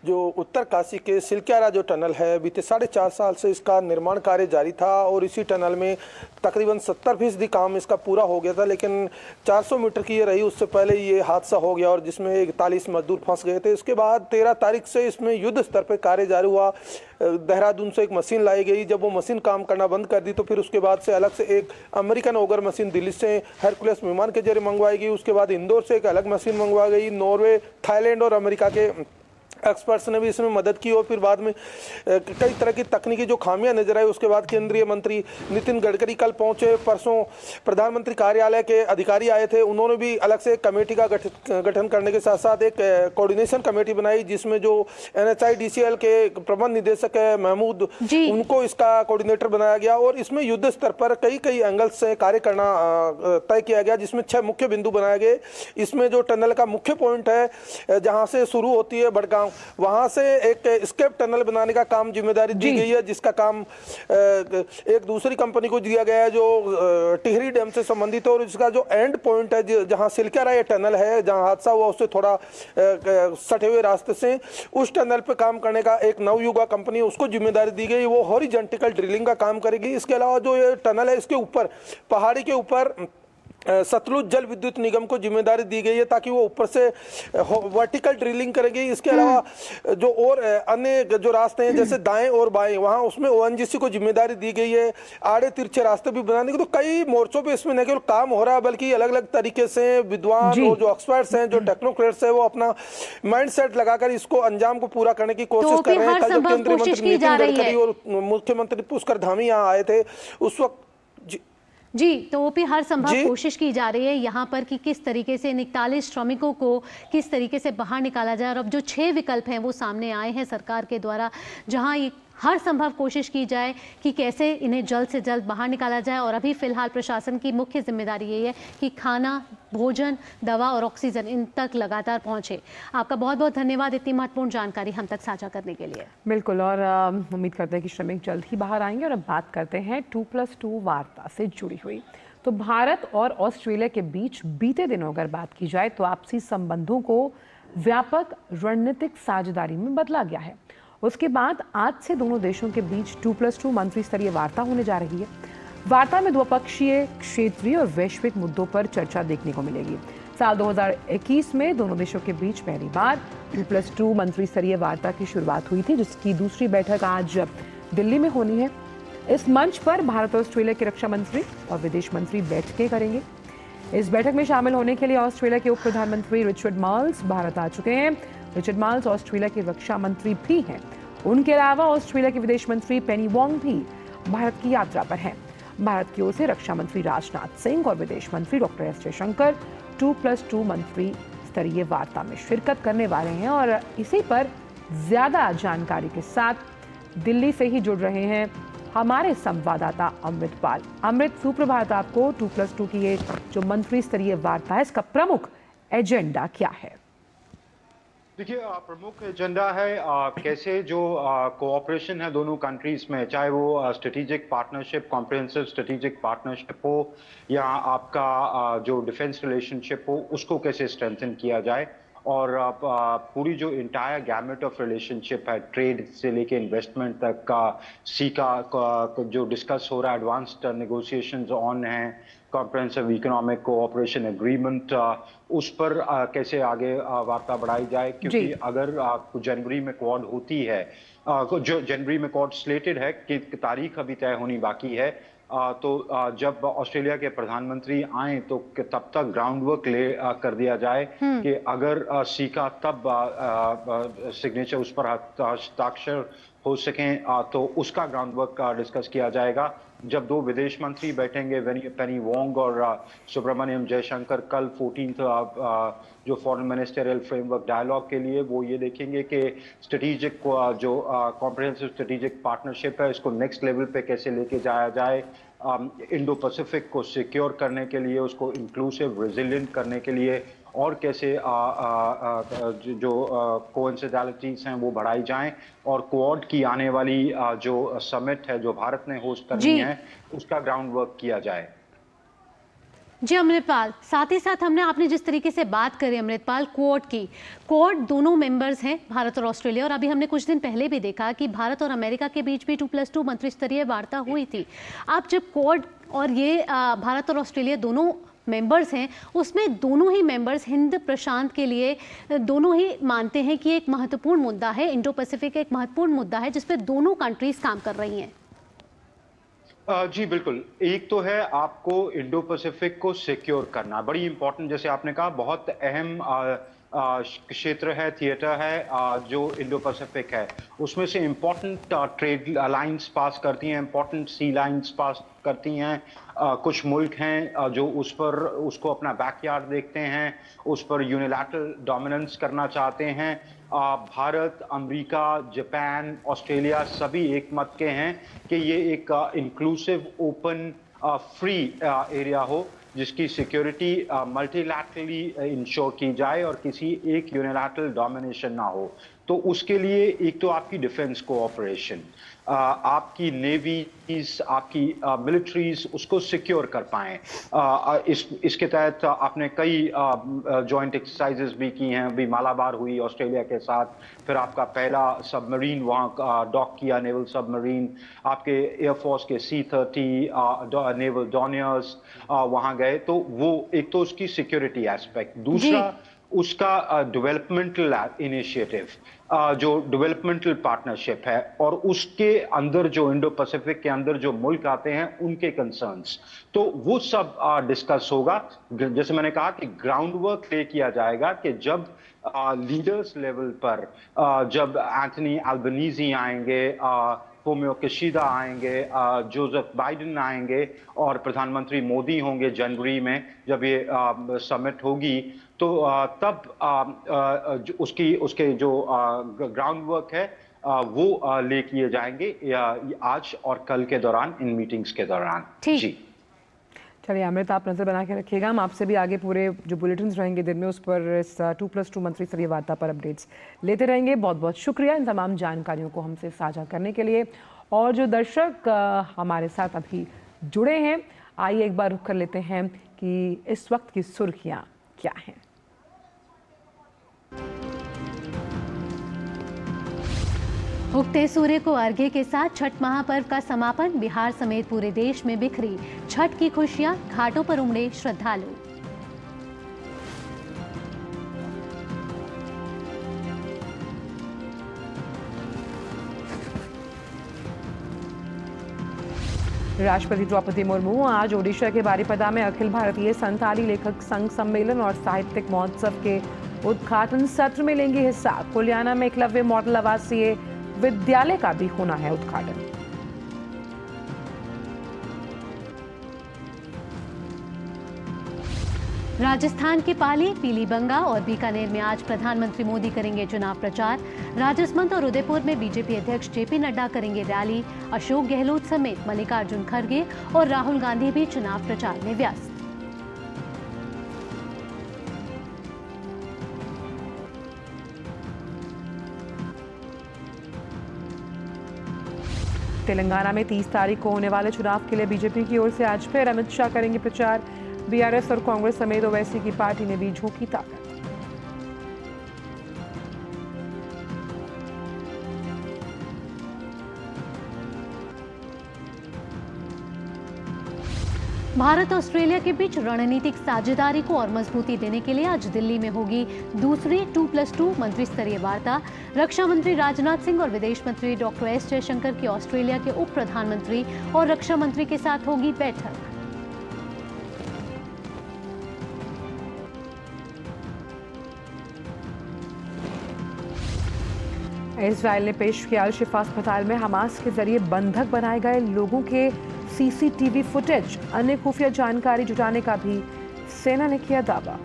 जो उत्तरकाशी के सिलक्यारा जो टनल है, बीते 4.5 साल से इसका निर्माण कार्य जारी था और इसी टनल में तकरीबन 70% काम इसका पूरा हो गया था, लेकिन 400 मीटर की ये रही, उससे पहले ये हादसा हो गया और जिसमें 41 मजदूर फंस गए थे। इसके बाद 13 तारीख से इसमें युद्ध स्तर पर कार्य जारी हुआ। देहरादून से एक मशीन लाई गई, जब वो मशीन काम करना बंद कर दी तो फिर उसके बाद से अलग से एक अमेरिकन ओगर मशीन दिल्ली से हरकुलस विमान के जरिए मंगवाई गई। उसके बाद इंदौर से एक अलग मशीन मंगवाई गई। नॉर्वे, थाईलैंड और अमेरिका के एक्सपर्ट्स ने भी इसमें मदद की और फिर बाद में कई तरह की तकनीकी जो खामियां नजर आई, उसके बाद केंद्रीय मंत्री नितिन गडकरी कल पहुंचे। परसों प्रधानमंत्री कार्यालय के अधिकारी आए थे, उन्होंने भी अलग से एक कमेटी का गठन करने के साथ साथ एक कोऑर्डिनेशन कमेटी बनाई, जिसमें जो NHIDCL के प्रबंध निदेशक है महमूद, उनको इसका कोऑर्डिनेटर बनाया गया और इसमें युद्ध स्तर पर कई एंगल्स से कार्य करना तय किया गया, जिसमें 6 मुख्य बिंदु बनाए गए। इसमें जो टनल का मुख्य पॉइंट है, जहाँ से शुरू होती है बड़गांव, वहां से एक स्केप टनल बनाने का काम जिम्मेदारी दी गई है, जिसका काम एक दूसरी कंपनी को दिया गया है जो टिहरी डैम से संबंधित है। और इसका जो एंड पॉइंट है, जहां सिलक्यारा ये टनल है, जहां हादसा हुआ उससे थोड़ा सटे हुए रास्ते से, उस टनल पे काम करने का एक नवयुगा कंपनी, उसको जिम्मेदारी दी गई। वो हॉरिजॉन्टल ड्रिलिंग का काम करेगी। इसके अलावा जो ये टनल है, इसके ऊपर पहाड़ी के ऊपर सतलुज जल विद्युत निगम को जिम्मेदारी दी गई है ताकि वो ऊपर से वर्टिकल ड्रिलिंग करेगी। इसके अलावा जो और अन्य जो रास्ते हैं जैसे दाएं और बाएं, वहां उसमें ONGC को जिम्मेदारी दी गई है आड़े तिरछे रास्ते भी बनाने की। तो कई मोर्चों पे इसमें न केवल काम हो रहा है, बल्कि अलग अलग तरीके से विद्वान और जो एक्सपर्ट्स हैं, जो टेक्नोक्रेट्स हैं, वो अपना माइंडसेट लगाकर इसको अंजाम को पूरा करने की कोशिश कर रहे हैं। कल जब केंद्रीय मंत्री नितिन गडकरी और मुख्यमंत्री पुष्कर धामी यहाँ आए थे, उस वक्त जी, तो ओपी हर संभव कोशिश की जा रही है यहाँ पर कि किस तरीके से इन 41 श्रमिकों को किस तरीके से बाहर निकाला जाए। और अब जो 6 विकल्प हैं वो सामने आए हैं सरकार के द्वारा, जहाँ ये हर संभव कोशिश की जाए कि कैसे इन्हें जल्द से जल्द बाहर निकाला जाए। और अभी फिलहाल प्रशासन की मुख्य जिम्मेदारी यही है कि खाना, भोजन, दवा और ऑक्सीजन इन तक लगातार पहुंचे। आपका बहुत बहुत धन्यवाद इतनी महत्वपूर्ण जानकारी हम तक साझा करने के लिए। बिल्कुल, और उम्मीद करते हैं कि श्रमिक जल्द ही बाहर आएंगे। और अब बात करते हैं 2+2 वार्ता से जुड़ी हुई। तो भारत और ऑस्ट्रेलिया के बीच बीते दिनों अगर बात की जाए तो आपसी संबंधों को व्यापक रणनीतिक साझेदारी में बदला गया है। उसके बाद आज से दोनों देशों के बीच 2+2 मंत्री स्तरीय वार्ता होने जा रही है। वार्ता में द्विपक्षीय, क्षेत्रीय और वैश्विक मुद्दों पर चर्चा देखने को मिलेगी। साल 2021 में दोनों देशों के बीच पहली बार 2+2 मंत्री स्तरीय वार्ता की शुरुआत हुई थी, जिसकी दूसरी बैठक आज दिल्ली में होनी है। इस मंच पर भारत और ऑस्ट्रेलिया के रक्षा मंत्री और विदेश मंत्री बैठकें करेंगे। इस बैठक में शामिल होने के लिए ऑस्ट्रेलिया के उप प्रधानमंत्री रिचर्ड मार्ल्स भारत आ चुके हैं। रिचर्ड मार्ल्स ऑस्ट्रेलिया के रक्षा मंत्री भी हैं। उनके अलावा ऑस्ट्रेलिया के विदेश मंत्री पेनी वोंग भी भारत की यात्रा पर हैं। भारत की ओर से रक्षा मंत्री राजनाथ सिंह और विदेश मंत्री डॉक्टर एस जयशंकर 2+2 मंत्री स्तरीय वार्ता में शिरकत करने वाले हैं। और इसी पर ज्यादा जानकारी के साथ दिल्ली से ही जुड़ रहे हैं हमारे संवाददाता अमृत पाल। अमृत, सुप्रभात आपको। 2+2 की ये जो मंत्री स्तरीय वार्ता है, इसका प्रमुख एजेंडा क्या है? देखिए, प्रमुख एजेंडा है कैसे जो कोऑपरेशन है दोनों कंट्रीज में, चाहे वो strategic partnership, comprehensive strategic partnership हो या आपका जो डिफेंस रिलेशनशिप हो, उसको कैसे स्ट्रेंथन किया जाए। और पूरी जो इंटायर गैमेट ऑफ रिलेशनशिप है, ट्रेड से लेके इन्वेस्टमेंट तक का, सीका जो डिस्कस हो रहा है, एडवांस्ड नेगोशिएशंस ऑन हैं, कॉम्प्रिहेंसिव इकोनॉमिक कोऑपरेशन एग्रीमेंट, उस पर कैसे आगे वार्ता बढ़ाई जाए। क्योंकि अगर जनवरी में क्वाड होती है, जो जनवरी में क्वाड स्लेटेड है कि तारीख अभी तय होनी बाकी है, तो जब ऑस्ट्रेलिया के प्रधानमंत्री आए तो तब तक ग्राउंड वर्क कर दिया जाए कि अगर सीका तब सिग्नेचर उस पर हस्ताक्षर हो सकें तो उसका ग्राउंड वर्क डिस्कस किया जाएगा। जब दो विदेश मंत्री बैठेंगे, पेनी वोंग और सुब्रमण्यम जयशंकर, कल 14 जो फॉरेन मिनिस्टरियल फ्रेमवर्क डायलॉग के लिए, वो ये देखेंगे कि स्ट्रेटेजिक जो कॉम्प्रिहेंसिव स्ट्रेटेजिक पार्टनरशिप है, इसको नेक्स्ट लेवल पे कैसे लेके जाया जाए। इंडो पैसिफिक को सिक्योर करने के लिए, उसको इंक्लूसिव, रेजिलिएंट करने के लिए, और कैसे जो कोइंसिडेंटलिटीज हैं वो बढ़ाई जाएं, और क्वाड की आने वाली जो समिट है जो भारत ने होस्ट करनी है, उसका ग्राउंड वर्क किया जाए। जी अमृतपाल, साथ ही साथ आपने जिस तरीके से बात करी अमृतपाल क्वाड की, क्वाड दोनों मेंबर्स हैं भारत और ऑस्ट्रेलिया, और अभी हमने कुछ दिन पहले भी देखा कि भारत और अमेरिका के बीच भी 2+2 मंत्री स्तरीय वार्ता हुई थी। अब जब क्वाड और ये भारत और ऑस्ट्रेलिया दोनों मेंबर्स हैं, उसमें दोनों ही मेंबर्स हिंद प्रशांत के लिए दोनों ही मानते हैं कि एक महत्वपूर्ण मुद्दा है, इंडो पैसिफिक एक महत्वपूर्ण मुद्दा है जिस पे दोनों कंट्रीज काम कर रही हैं। जी बिल्कुल, एक तो है आपको इंडो पैसिफिक को सिक्योर करना, बड़ी इंपॉर्टेंट, जैसे आपने कहा बहुत अहम क्षेत्र है, थिएटर है जो इंडो पैसिफिक है। उसमें से इम्पोर्टेंट ट्रेड लाइंस पास करती हैं, इम्पोर्टेंट सी लाइंस पास करती हैं। कुछ मुल्क हैं जो उसको अपना बैकयार्ड देखते हैं, उस पर यूनिलैटरल डोमिनेंस करना चाहते हैं। भारत, अमेरिका, जापान, ऑस्ट्रेलिया सभी एक मत के हैं कि ये एक इंक्लूसिव, ओपन, फ्री एरिया हो जिसकी सिक्योरिटी मल्टीलैटरली इंश्योर की जाए और किसी एक यूनिलैटरल डोमिनेशन ना हो। तो उसके लिए एक तो आपकी डिफेंस कोऑपरेशन, आपकी नेवीज, आपकी मिलिट्रीज उसको सिक्योर कर पाएं। इसके तहत आपने कई जॉइंट एक्सरसाइजेस भी की हैं, अभी मालाबार हुई ऑस्ट्रेलिया के साथ, फिर आपका पहला सबमरीन वहाँ डॉक किया, नेवल सबमरीन, आपके एयरफोर्स के C-30 नेवल डॉनियर्स वहाँ गए। तो वो एक तो उसकी सिक्योरिटी एस्पेक्ट, दूसरा उसका डेवलपमेंटल इनिशिएटिव, जो डेवलपमेंटल पार्टनरशिप है, और उसके अंदर जो इंडो पैसिफिक के अंदर जो मुल्क आते हैं उनके कंसर्न्स, तो वो सब डिस्कस होगा। जैसे मैंने कहा कि ग्राउंड वर्क तय किया जाएगा कि जब लीडर्स लेवल पर जब एंथनी अल्बनीजी आएंगे, फोमियो किशिदा आएंगे, जोसेफ बाइडेन आएंगे और प्रधानमंत्री मोदी होंगे जनवरी में जब ये समिट होगी, तो तब उसके जो ग्राउंड वर्क है वो ले किए जाएंगे आज और कल के दौरान, इन मीटिंग्स के दौरान। जी चलिए अमृत, आप नजर बना के रखिएगा, हम आपसे भी आगे पूरे जो बुलेटिन रहेंगे दिन में उस पर इस 2+2 मंत्री स्तरीय वार्ता पर अपडेट्स लेते रहेंगे। बहुत बहुत शुक्रिया इन तमाम जानकारियों को हमसे साझा करने के लिए। और जो दर्शक हमारे साथ अभी जुड़े हैं, आइए एक बार रुक कर लेते हैं कि इस वक्त की सुर्खियाँ क्या हैं। उगते सूर्य को अर्घ्य के साथ छठ महापर्व का समापन, बिहार समेत पूरे देश में बिखरी छठ की खुशियां, घाटों पर उमड़े श्रद्धालु। राष्ट्रपति द्रौपदी मुर्मू आज ओडिशा के बारीपदा में अखिल भारतीय संथाली लेखक संघ सम्मेलन और साहित्यिक महोत्सव के उद्घाटन सत्र में लेंगे हिस्सा। कुलियाना में एकलव्य मॉडल आवासीय विद्यालय का भी होना है उद्घाटन। राजस्थान की पाली, पीलीबंगा और बीकानेर में आज प्रधानमंत्री मोदी करेंगे चुनाव प्रचार। राजसमंद और उदयपुर में बीजेपी अध्यक्ष जेपी नड्डा करेंगे रैली। अशोक गहलोत समेत मल्लिकार्जुन खड़गे और राहुल गांधी भी चुनाव प्रचार में व्यस्त। तेलंगाना में 30 तारीख को होने वाले चुनाव के लिए बीजेपी की ओर से आज फिर अमित शाह करेंगे प्रचार। बीआरएस और कांग्रेस समेत ओवैसी की पार्टी ने भी झोंकी ताकत। भारत ऑस्ट्रेलिया के बीच रणनीतिक साझेदारी को और मजबूती देने के लिए आज दिल्ली में होगी दूसरी 2+2 मंत्री स्तरीय वार्ता। रक्षा मंत्री राजनाथ सिंह और विदेश मंत्री डॉक्टर एस जयशंकर की ऑस्ट्रेलिया के उप प्रधानमंत्री और रक्षा मंत्री के साथ होगी बैठक। इजराइल ने पेश किया अल शिफा अस्पताल में हमास के जरिए बंधक बनाए गए लोगों के सीसीटीवी फुटेज, अन्य खुफिया जानकारी जुटाने का भी सेना ने किया दावा।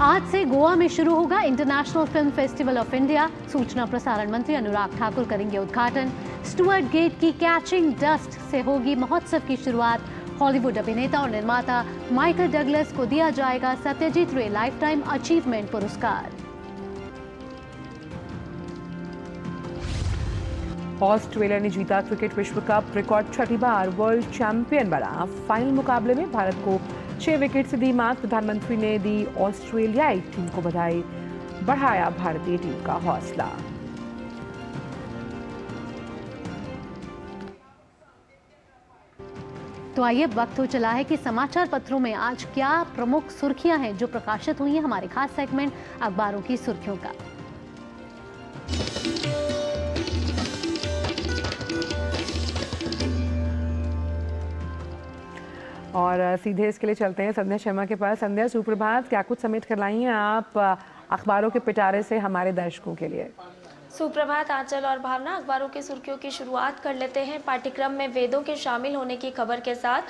आज से गोवा में शुरू होगा international film festival of India. सूचना प्रसारण मंत्री अनुराग ठाकुर करेंगे उद्घाटन। स्टुअर्ट गेट की कैचिंग डस्ट से होगी महोत्सव की शुरुआत। हॉलीवुड अभिनेता और निर्माता माइकल डगलस को दिया जाएगा सत्यजीत रे लाइफ टाइम अचीवमेंट पुरस्कार। ऑस्ट्रेलिया ने जीता क्रिकेट विश्व कप, रिकॉर्ड 6ठी बार वर्ल्ड चैंपियन बना। फाइनल मुकाबले में भारत को 6 विकेट से दी मात। प्रधानमंत्री ने दी ऑस्ट्रेलियाई टीम को बधाई, बढ़ाया भारतीय टीम का हौसला। तो आइए वक्त हो चला है कि समाचार पत्रों में आज क्या प्रमुख सुर्खियां हैं जो प्रकाशित हुई हैं, हमारे खास सेगमेंट अखबारों की सुर्खियों का। और सीधे इसके लिए चलते हैं संध्या शर्मा के पास। संध्या, सुप्रभात। क्या कुछ समेट कर लाई हैं आप अखबारों के पिटारे से हमारे दर्शकों के लिए? सुप्रभात आंचल और भावना। अखबारों की सुर्खियों की शुरुआत कर लेते हैं पाठ्यक्रम में वेदों के शामिल होने की खबर के साथ,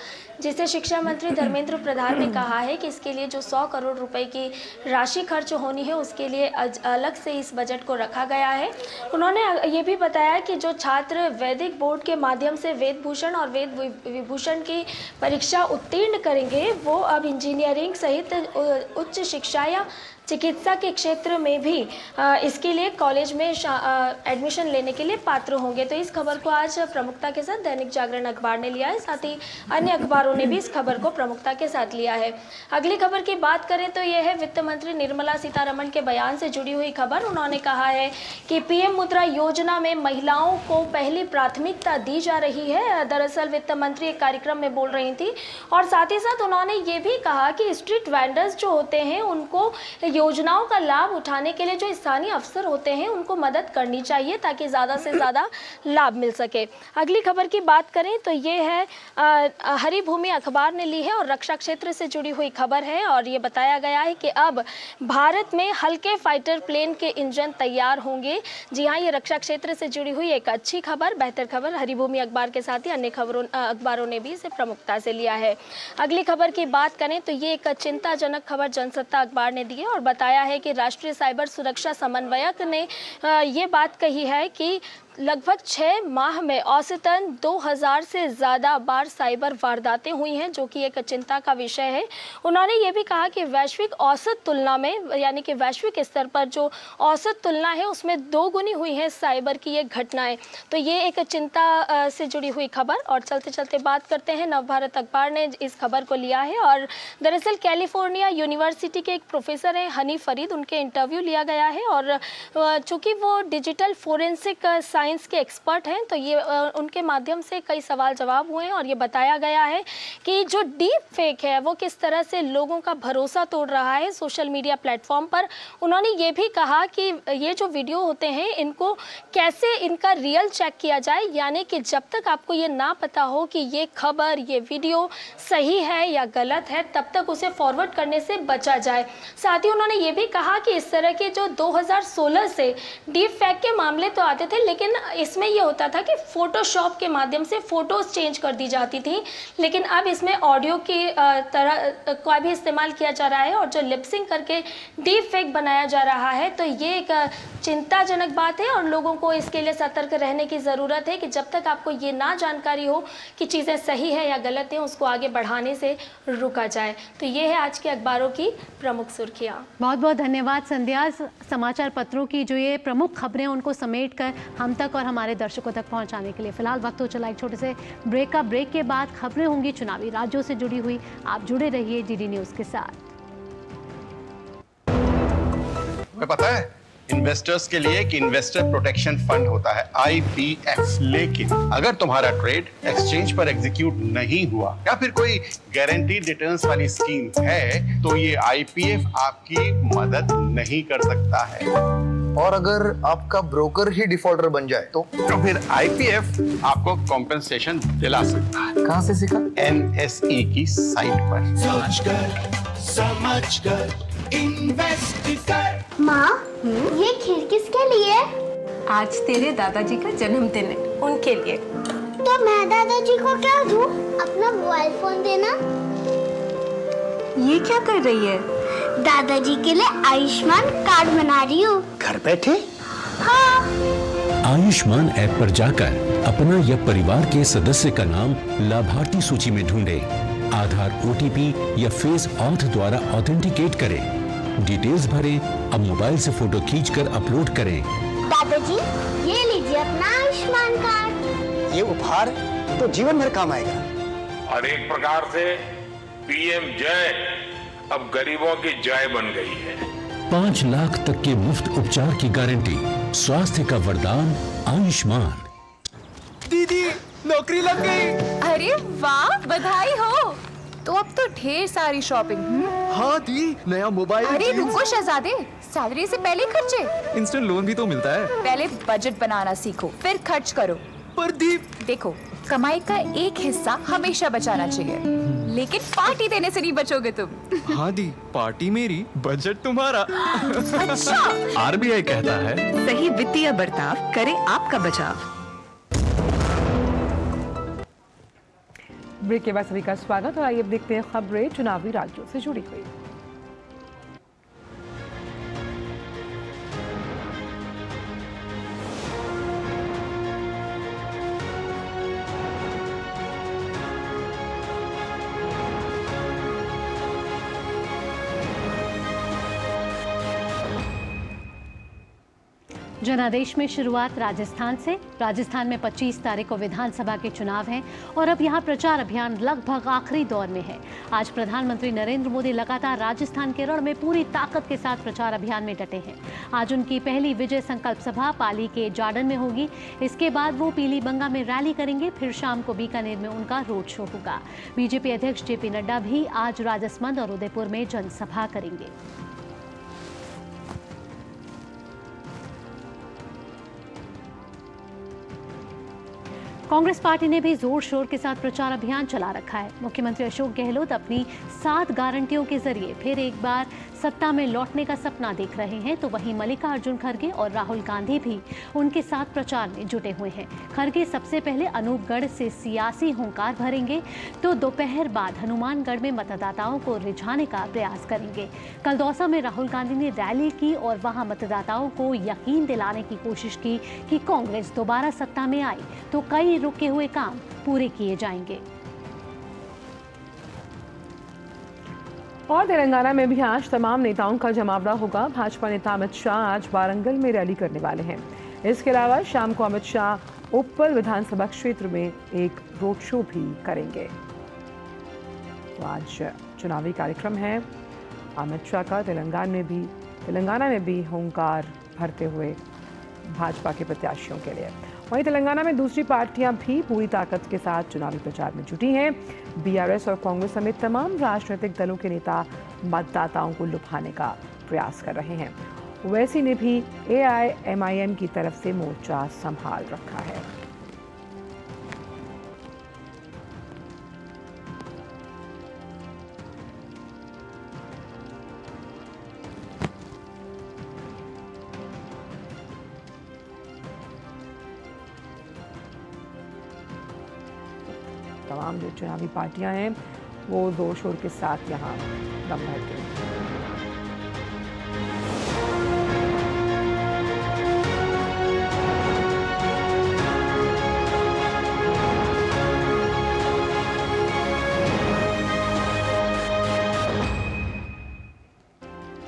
जिसे शिक्षा मंत्री धर्मेंद्र प्रधान ने कहा है कि इसके लिए जो 100 करोड़ रुपए की राशि खर्च होनी है उसके लिए अलग से इस बजट को रखा गया है। उन्होंने ये भी बताया कि जो छात्र वैदिक बोर्ड के माध्यम से वेद भूषण और वेद विभूषण की परीक्षा उत्तीर्ण करेंगे वो अब इंजीनियरिंग सहित उच्च शिक्षा या चिकित्सा के क्षेत्र में भी इसके लिए कॉलेज में एडमिशन लेने के लिए पात्र होंगे। तो इस खबर को आज प्रमुखता के साथ दैनिक जागरण अखबार ने लिया है, साथ ही अन्य अखबारों ने भी इस खबर को प्रमुखता के साथ लिया है। अगली खबर की बात करें तो यह है वित्त मंत्री निर्मला सीतारमण के बयान से जुड़ी हुई खबर। उन्होंने कहा है कि पीएम मुद्रा योजना में महिलाओं को पहली प्राथमिकता दी जा रही है। दरअसल वित्त मंत्री एक कार्यक्रम में बोल रही थी और साथ ही साथ उन्होंने ये भी कहा कि स्ट्रीट वेंडर्स जो होते हैं उनको योजनाओं का लाभ उठाने के लिए जो स्थानीय अफसर होते हैं उनको मदद करनी चाहिए ताकि ज़्यादा से ज़्यादा लाभ मिल सके। अगली खबर की बात करें तो ये है हरी भूमि अखबार ने ली है और रक्षा क्षेत्र से जुड़ी हुई खबर है और ये बताया गया है कि अब भारत में हल्के फाइटर प्लेन के इंजन तैयार होंगे। जी हाँ, ये रक्षा क्षेत्र से जुड़ी हुई एक अच्छी खबर, बेहतर खबर हरी भूमि अखबार के साथ ही अन्य अखबारों ने भी इसे प्रमुखता से लिया है। अगली खबर की बात करें तो ये एक चिंताजनक खबर जनसत्ता अखबार ने दी है और बताया है कि राष्ट्रीय साइबर सुरक्षा समन्वयक ने ये बात कही है कि लगभग 6 माह में औसतन 2000 से ज़्यादा बार साइबर वारदातें हुई हैं, जो कि एक चिंता का विषय है। उन्होंने ये भी कहा कि वैश्विक औसत तुलना में, यानी कि वैश्विक स्तर पर जो औसत तुलना है उसमें 2 गुनी हुई है साइबर की ये घटनाएं। तो ये एक चिंता से जुड़ी हुई खबर। और चलते चलते बात करते हैं, नवभारत अखबार ने इस खबर को लिया है और दरअसल कैलिफोर्निया यूनिवर्सिटी के एक प्रोफेसर हैं हनी फरीद, उनके इंटरव्यू लिया गया है और चूँकि वो डिजिटल फोरेंसिक साइंस के एक्सपर्ट हैं तो ये उनके माध्यम से कई सवाल जवाब हुए हैं और ये बताया गया है कि जो डीप फेक है वो किस तरह से लोगों का भरोसा तोड़ रहा है सोशल मीडिया प्लेटफॉर्म पर। उन्होंने ये भी कहा कि ये जो वीडियो होते हैं इनको कैसे इनका रियल चेक किया जाए, यानी कि जब तक आपको ये ना पता हो कि ये खबर, ये वीडियो सही है या गलत है, तब तक उसे फॉरवर्ड करने से बचा जाए। साथ ही उन्होंने ये भी कहा कि इस तरह के जो 2016 से डीप फेक के मामले तो आते थे, लेकिन इसमें यह होता था कि फोटोशॉप के माध्यम से फोटोज चेंज कर दी जाती थी, लेकिन अब इसमें ऑडियो की तरह का भी इस्तेमाल किया जा रहा है और जो लिपसिंग करके डीप फेक बनाया जा रहा है। तो ये एक चिंताजनक बात है और लोगों को इसके लिए सतर्क रहने की ज़रूरत है कि जब तक आपको ये ना जानकारी हो कि चीज़ें सही है या गलत हैं, उसको आगे बढ़ाने से रुका जाए। तो ये है आज के अखबारों की प्रमुख सुर्खियाँ। बहुत बहुत धन्यवाद संध्या। समाचार पत्रों की जो ये प्रमुख खबरें उनको समेट कर हम तक और हमारे दर्शकों तक पहुंचाने के लिए फिलहाल वक्त हो चला एक छोटे से ब्रेक का। ब्रेक के बाद खबरें होंगी चुनावी राज्यों से जुड़ी हुई। आप जुड़े रहिए डीडी न्यूज़ के साथ। तुम्हें पता है इन्वेस्टर्स के लिए एक इन्वेस्टर प्रोटेक्शन फंड होता है IPF, लेकिन अगर तुम्हारा ट्रेड एक्सचेंज पर एग्जीक्यूट नहीं हुआ या फिर कोई गारंटीड रिटर्न्स वाली स्कीम है तो ये IPF आपकी मदद नहीं कर सकता है। और अगर आपका ब्रोकर ही डिफॉल्टर बन जाए तो फिर IPF आपको कॉम्पेंसेशन दिला सकता है। कहाँ से सीखा? NSE की साइट पर। सोच कर समझ कर इन्वेस्ट कर। माँ, ये खीर किसके लिए? आज तेरे दादाजी का जन्मदिन है, उनके लिए। तो मैं दादाजी को क्या दूँ? अपना मोबाइल फोन देना। ये क्या कर रही है? दादाजी के लिए आयुष्मान कार्ड बना रही हूँ। घर बैठे? हाँ। आयुष्मान ऐप पर जाकर अपना या परिवार के सदस्य का नाम लाभार्थी सूची में ढूंढे, आधार OTP या फेस ऑथ द्वारा ऑथेंटिकेट करें, डिटेल्स भरें, अब मोबाइल से फोटो खींचकर अपलोड करें। दादाजी, ये लीजिए अपना आयुष्मान आयुष्मान कार्ड। ये उपहार तो जीवन भर काम आएगा। और एक प्रकार से पीएम जय अब गरीबों की जय बन गई है। 5 लाख तक के मुफ्त उपचार की गारंटी, स्वास्थ्य का वरदान आयुष्मान। दीदी नौकरी लग गई। अरे वाह, बधाई हो। तो अब तो ढेर सारी शॉपिंग। हाँ दी, नया मोबाइल। अरे रुको शहजादे, सैलरी से पहले खर्चे। इंस्टेंट लोन भी तो मिलता है। पहले बजट बनाना सीखो, फिर खर्च करो। पर दी, देखो कमाई का एक हिस्सा हमेशा बचाना चाहिए, लेकिन पार्टी देने से नहीं बचोगे तुम। हाँ दी, पार्टी मेरी, बजट तुम्हारा। अच्छा। आरबीआई कहता है सही वित्तीय बर्ताव करे आपका बचाव। ब्रेक के बाद सभी का स्वागत और आइए अब देखते हैं खबरें चुनावी राज्यों से जुड़ी हुई। जनादेश में शुरुआत राजस्थान से। राजस्थान में 25 तारीख को विधानसभा के चुनाव हैं और अब यहां प्रचार अभियान लगभग आखिरी दौर में है। आज प्रधानमंत्री नरेंद्र मोदी लगातार राजस्थान के रण में पूरी ताकत के साथ प्रचार अभियान में डटे हैं। आज उनकी पहली विजय संकल्प सभा पाली के जार्डन में होगी। इसके बाद वो पीलीबंगा में रैली करेंगे, फिर शाम को बीकानेर में उनका रोड शो होगा। बीजेपी अध्यक्ष जेपी नड्डा भी आज राजसमंद और उदयपुर में जनसभा करेंगे। कांग्रेस पार्टी ने भी जोर शोर के साथ प्रचार अभियान चला रखा है। मुख्यमंत्री अशोक गहलोत अपनी 7 गारंटियों के जरिए फिर एक बार सत्ता में लौटने का सपना देख रहे हैं, तो वहीं मल्लिकार्जुन खड़गे और राहुल गांधी भी उनके साथ प्रचार में जुटे हुए हैं। खड़गे सबसे पहले अनूपगढ़ से सियासी हुंकार भरेंगे, तो दोपहर बाद हनुमानगढ़ में मतदाताओं को रिझाने का प्रयास करेंगे। कल दौसा में राहुल गांधी ने रैली की और वहां मतदाताओं को यकीन दिलाने की कोशिश की कि कांग्रेस दोबारा सत्ता में आई तो कई रुके हुए काम पूरे किए जाएंगे। और तेलंगाना में भी आज तमाम नेताओं का जमावड़ा होगा। भाजपा नेता अमित शाह आज वारंगल में रैली करने वाले हैं। इसके अलावा शाम को अमित शाह उप्पल विधानसभा क्षेत्र में एक रोड शो भी करेंगे। तो आज चुनावी कार्यक्रम है अमित शाह का। तेलंगाना में भी हुंकार भरते हुए भाजपा के प्रत्याशियों के लिए। वहीं तेलंगाना में दूसरी पार्टियां भी पूरी ताकत के साथ चुनावी प्रचार में जुटी हैं। बीआरएस और कांग्रेस समेत तमाम राजनीतिक दलों के नेता मतदाताओं को लुभाने का प्रयास कर रहे हैं। ओवैसी ने भी एआईएमआईएम की तरफ से मोर्चा संभाल रखा है। तमाम जो चुनावी पार्टियां हैं वो जोर शोर के साथ यहाँ दम भरती हैं।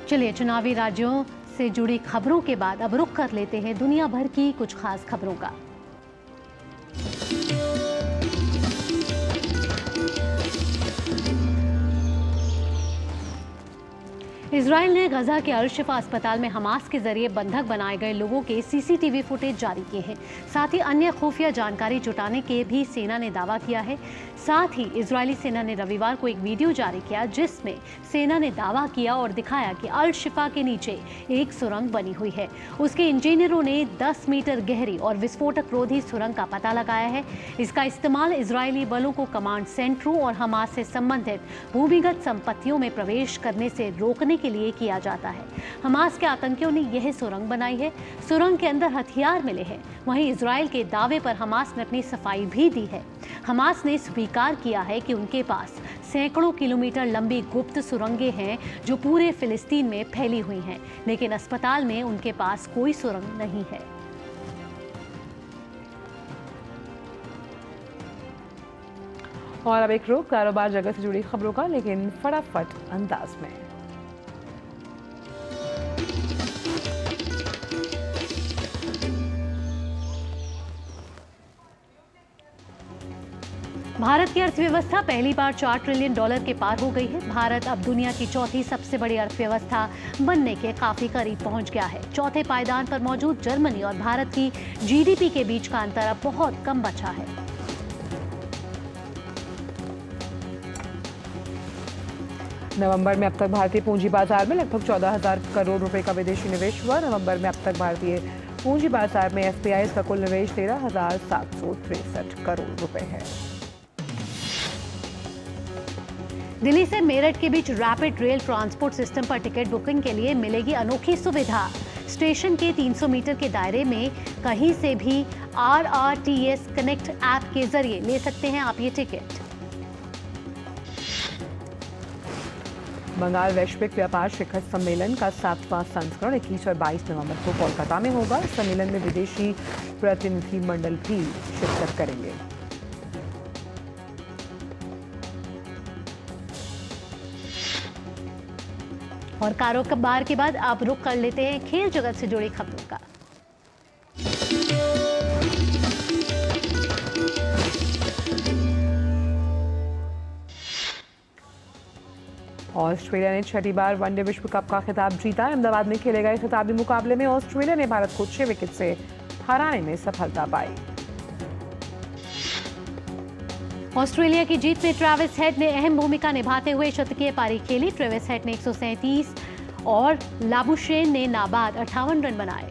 चलिए चुनावी राज्यों से जुड़ी खबरों के बाद अब रुख कर लेते हैं दुनिया भर की कुछ खास खबरों का। इजराइल ने गजा के अल शिफा अस्पताल में हमास के जरिए बंधक बनाए गए लोगों के सीसीटीवी फुटेज जारी किए हैं। साथ ही अन्य खुफिया जानकारी जुटाने के भी सेना ने दावा किया है। साथ ही इजरायली सेना ने रविवार को एक वीडियो जारी किया जिसमें सेना ने दावा किया और दिखाया कि अल शिफा के नीचे एक सुरंग बनी हुई है। उसके इंजीनियरों ने 10 मीटर गहरी और विस्फोटक रोधी सुरंग का पता लगाया है। इसका इस्तेमाल इजरायली बलों को कमांड सेंटरों और हमास से संबंधित भूमिगत संपत्तियों में प्रवेश करने से रोकने के लिए किया जाता है। हमास के आतंकियों ने यह सुरंग बनाई है। सुरंग के अंदर हथियार मिले हैं। वहीं इजराइल के दावे पर हमास ने अपनी सफाई भी दी है। हमास ने स्वीकार किया है कि उनके पास सैकड़ों किलोमीटर लंबी गुप्त सुरंगें हैं जो पूरे फिलिस्तीन में फैली हुई हैं, लेकिन अस्पताल में उनके पास कोई सुरंग नहीं है। और अब एक रुख कारोबार जगत से जुड़ी खबरों का, लेकिन फटाफट अंदाज में। भारत की अर्थव्यवस्था पहली बार $4 ट्रिलियन के पार हो गई है। भारत अब दुनिया की चौथी सबसे बड़ी अर्थव्यवस्था बनने के काफी करीब पहुंच गया है। चौथे पायदान पर मौजूद जर्मनी और भारत की जीडीपी के बीच का अंतर अब बहुत कम बचा है। नवंबर में अब तक भारतीय पूंजी बाजार में लगभग 14,000 करोड़ रुपए का विदेशी निवेश हुआ। नवंबर में अब तक भारतीय पूंजी बाजार में एफपीआई का कुल निवेश 13,763 करोड़ रुपए है। दिल्ली से मेरठ के बीच रैपिड रेल ट्रांसपोर्ट सिस्टम पर टिकट बुकिंग के लिए मिलेगी अनोखी सुविधा। स्टेशन के 300 मीटर के दायरे में कहीं से भी RRTS कनेक्ट ऐप के जरिए ले सकते हैं आप ये टिकट। बंगाल वैश्विक व्यापार शिखर सम्मेलन का 7वां संस्करण 21 और 22 नवंबर को कोलकाता में होगा। सम्मेलन में विदेशी प्रतिनिधि मंडल भी शिरकत करेंगे। और कारोबार के बाद आप रुख कर लेते हैं खेल जगत से जुड़ी खबरों का। ऑस्ट्रेलिया ने 6ठी बार वनडे विश्व कप का खिताब जीता। अहमदाबाद में खेले गए खिताबी मुकाबले में ऑस्ट्रेलिया ने भारत को 6 विकेट से हराने में सफलता पाई। ऑस्ट्रेलिया की जीत में ट्रेविस हेड ने अहम भूमिका निभाते हुए शतकीय पारी खेली। ट्रेविस हेड ने 137 और लाबुशेन ने नाबाद 58 रन बनाए।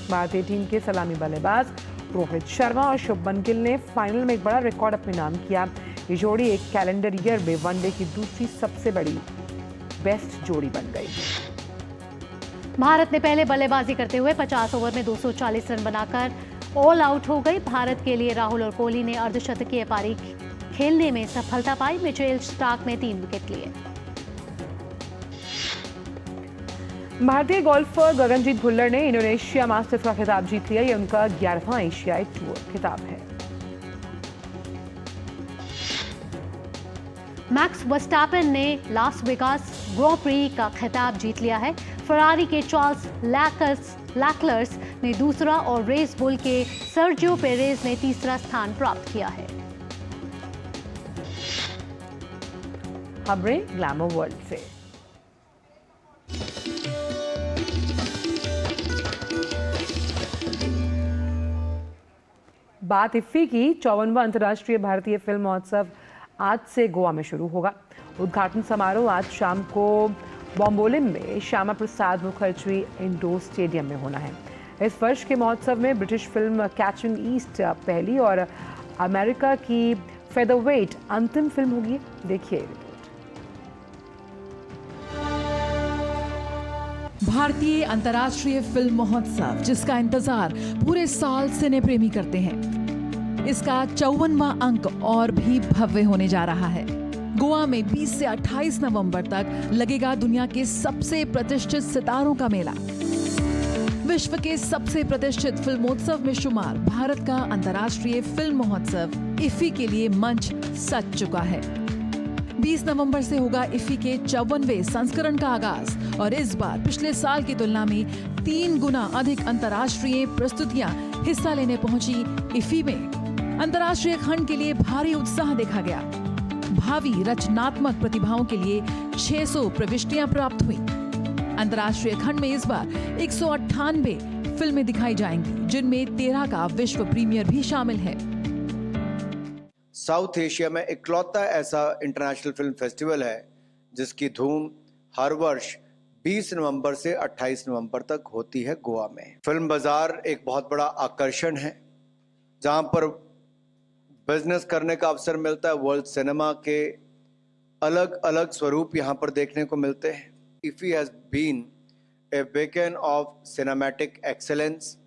भारतीय टीम के सलामी बल्लेबाज रोहित शर्मा और शुभमन गिल ने फाइनल में एक बड़ा रिकॉर्ड अपने नाम किया। ये जोड़ी एक कैलेंडर ईयर में वनडे की दूसरी सबसे बड़ी बेस्ट जोड़ी बन गई। भारत ने पहले बल्लेबाजी करते हुए 50 ओवर में 240 रन बनाकर ऑल आउट हो गई। भारत के लिए राहुल और कोहली ने अर्धशतकीय पारी खेलने में सफलता पाई। मिचेल स्टार्क ने 3 विकेट लिए। भारतीय गोल्फर गगनजीत भुल्लर ने इंडोनेशिया मास्टर्स का खिताब जीत लिया। ये उनका 11वां एशियाई टूर खिताब है। मैक्स वर्स्टैपेन ने लास वेगास ग्रैंड प्री का खिताब जीत लिया है। फरारी के चार्ल्स लैकलर्स ने दूसरा और रेस बुल के सर्जियो पेरेज ने तीसरा स्थान प्राप्त किया है। खबरें ग्लैमर वर्ल्ड से। बात इफ्फी की 54वां अंतर्राष्ट्रीय भारतीय फिल्म महोत्सव आज से गोवा में शुरू होगा। उद्घाटन समारोह आज शाम को बॉम्बोलिम में श्यामा प्रसाद मुखर्जी इंडोर स्टेडियम में होना है। इस वर्ष के महोत्सव में ब्रिटिश फिल्म कैचिंग ईस्ट पहली और अमेरिका की फेदरवेट अंतिम फिल्म होगी। देखिए भारतीय अंतर्राष्ट्रीय फिल्म महोत्सव, जिसका इंतजार पूरे साल सिने प्रेमी करते हैं। इसका 54वां अंक और भी भव्य होने जा रहा है। गोवा में 20 से 28 नवंबर तक लगेगा दुनिया के सबसे प्रतिष्ठित सितारों का मेला। विश्व के सबसे प्रतिष्ठित फिल्मोत्सव में शुमार भारत का अंतर्राष्ट्रीय फिल्म महोत्सव इफ्फी के लिए मंच सज चुका है। 20 नवंबर से होगा इफ्फी के 54वें संस्करण का आगाज और इस बार पिछले साल की तुलना में 3 गुना अधिक अंतर्राष्ट्रीय प्रस्तुतियां हिस्सा लेने पहुंची इफ्फी में। अंतर्राष्ट्रीय खंड के लिए भारी उत्साह देखा गया। भावी रचनात्मक प्रतिभाओं के लिए 600 प्रविष्टियां प्राप्त हुई। अंतर्राष्ट्रीय खंड में इस बार 198 फिल्में दिखाई जाएंगी, जिनमें 13 का विश्व प्रीमियर भी शामिल है। साउथ एशिया में इकलौता ऐसा इंटरनेशनल फिल्म फेस्टिवल है जिसकी धूम हर वर्ष 20 नवंबर से 28 नवंबर तक होती है गोवा में। फिल्म बाजार एक बहुत बड़ा आकर्षण है जहां पर बिजनेस करने का अवसर मिलता है। वर्ल्ड सिनेमा के अलग अलग स्वरूप यहाँ पर देखने को मिलते हैं। IFFI has been a beacon of cinematic excellence,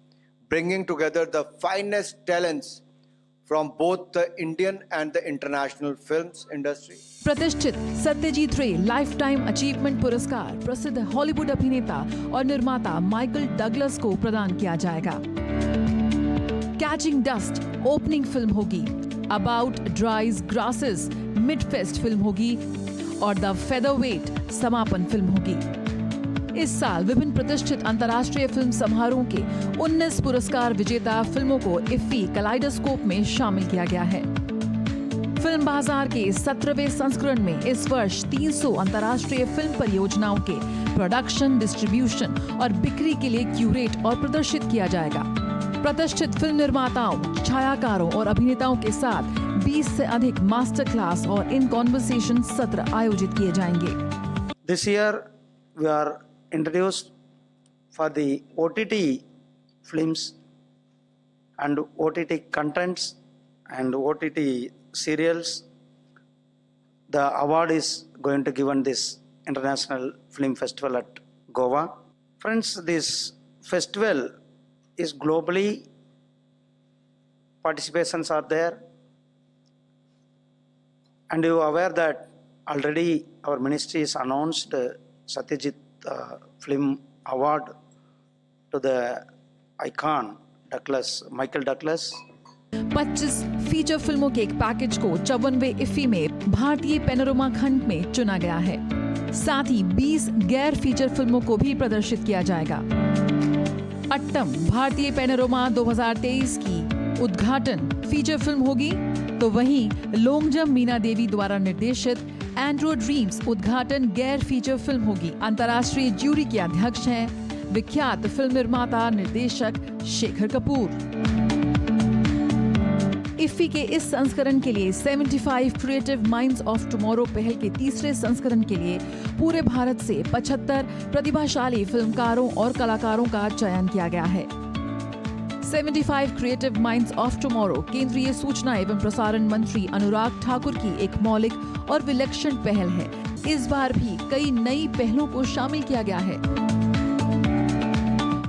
bringing together the finest talents from both the Indian and the international films industry. प्रतिष्ठित सत्यजीत रे लाइफ टाइम अचीवमेंट पुरस्कार प्रसिद्ध हॉलीवुड अभिनेता और निर्माता माइकल डगलस को प्रदान किया जाएगा। कैचिंग डस्ट ओपनिंग फिल्म होगी, about ड्राइज grasses mid fest film होगी और द फेदरवेट समापन फिल्म होगी। इस साल विभिन्न प्रतिष्ठित अंतर्राष्ट्रीय फिल्म समारोह के 19 पुरस्कार विजेता फिल्मों को इफ्फी कलाइडोस्कोप में शामिल किया गया है। फिल्म बाजार के 17वें संस्करण में इस वर्ष 300 अंतर्राष्ट्रीय फिल्म परियोजनाओं के प्रोडक्शन, डिस्ट्रीब्यूशन और बिक्री के लिए क्यूरेट और प्रदर्शित किया जाएगा। प्रतिष्ठित फिल्म निर्माताओं, छायाकारों और अभिनेताओं के साथ 20 से अधिक मास्टर क्लास और इन कॉन्वर्सेशन सत्र आयोजित किए जाएंगे। This year we are introduced for the OTT films and OTT contents and OTT serials. The award is going to given this International Film Festival at Goa. Friends, this festival is globally, participations are there, and you are aware that already our ministry has announced Satyajit Film Award to the icon Michael Douglas. 25 feature फिल्मों के एक package को 54वें IFFI में भारतीय panorama खंड में चुना गया है। साथ ही 20 गैर फीचर फिल्मों को भी प्रदर्शित किया जाएगा। अट्टम भारतीय पैनोरमा 2023 की उद्घाटन फीचर फिल्म होगी, तो वहीं लोंगजम मीना देवी द्वारा निर्देशित एंड्रो ड्रीम्स उद्घाटन गैर फीचर फिल्म होगी। अंतर्राष्ट्रीय ज्यूरी के अध्यक्ष हैं विख्यात फिल्म निर्माता निर्देशक शेखर कपूर। इफ्फी के इस संस्करण के लिए 75 क्रिएटिव माइंड्स ऑफ टुमारो पहल के तीसरे संस्करण के लिए पूरे भारत से 75 प्रतिभाशाली फिल्मकारों और कलाकारों का चयन किया गया है। 75 क्रिएटिव माइंड्स ऑफ टुमारो केंद्रीय सूचना एवं प्रसारण मंत्री अनुराग ठाकुर की एक मौलिक और विलक्षण पहल है। इस बार भी कई नई पहलों को शामिल किया गया है।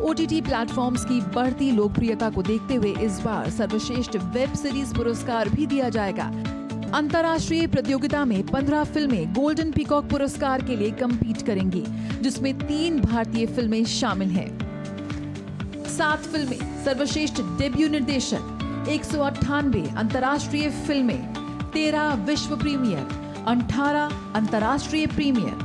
OTT प्लेटफॉर्म्स की बढ़ती लोकप्रियता को देखते हुए इस बार सर्वश्रेष्ठ वेब सीरीज पुरस्कार भी दिया जाएगा। अंतर्राष्ट्रीय प्रतियोगिता में 15 फिल्में गोल्डन पीकॉक पुरस्कार के लिए कम्पीट करेंगी, जिसमें 3 भारतीय फिल्में शामिल हैं। 7 फिल्में सर्वश्रेष्ठ डेब्यू निर्देशन, 198 अंतर्राष्ट्रीय फिल्में, 13 विश्व प्रीमियर, 18 अंतर्राष्ट्रीय premiere,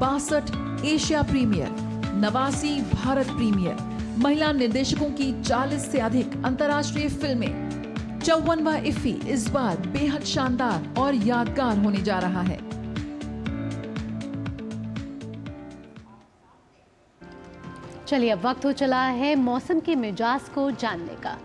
62 Asia premiere, 89 Bharat premiere, महिला निर्देशकों की 40 से अधिक अंतर्राष्ट्रीय फिल्में। 54वां इफ्फी इस बार बेहद शानदार और यादगार होने जा रहा है। चलिए अब वक्त हो चला है मौसम के मिजाज को जानने का।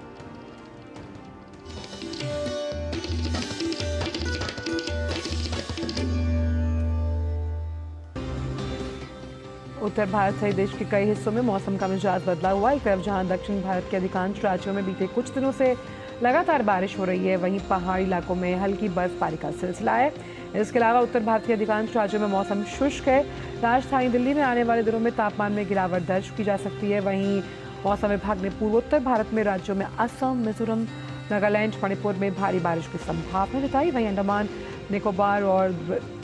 उत्तर भारत सहित देश के कई हिस्सों में मौसम का मिजाज बदला हुआ है। एक तरफ जहां दक्षिण भारत के अधिकांश राज्यों में बीते कुछ दिनों से लगातार बारिश हो रही है, वहीं पहाड़ी इलाकों में हल्की बर्फबारी का सिलसिला है। इसके अलावा उत्तर भारत के अधिकांश राज्यों में मौसम शुष्क है। राजधानी दिल्ली में आने वाले दिनों में तापमान में गिरावट दर्ज की जा सकती है। वहीं मौसम विभाग ने पूर्वोत्तर भारत में राज्यों में असम, मिजोरम, नागालैंड, मणिपुर में भारी बारिश की संभावना जताई। वहीं अंडमान निकोबार और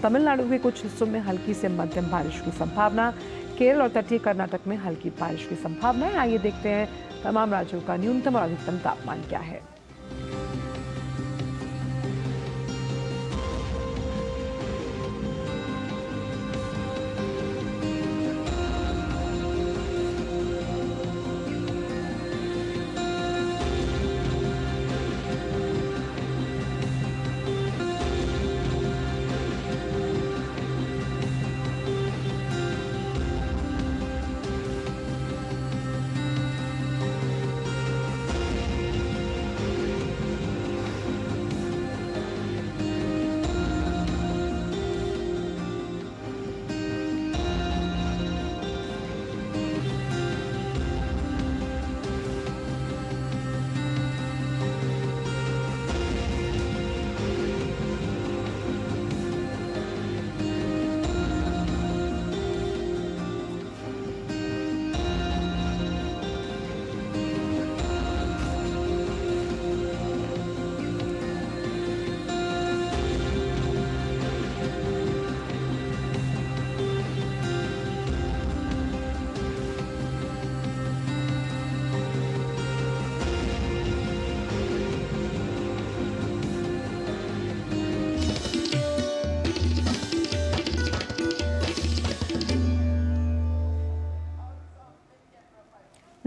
तमिलनाडु के कुछ हिस्सों में हल्की से मध्यम बारिश की संभावना। केरल और तटीय कर्नाटक में हल्की बारिश की संभावना है। आइए देखते हैं तमाम राज्यों का न्यूनतम और अधिकतम तापमान क्या है।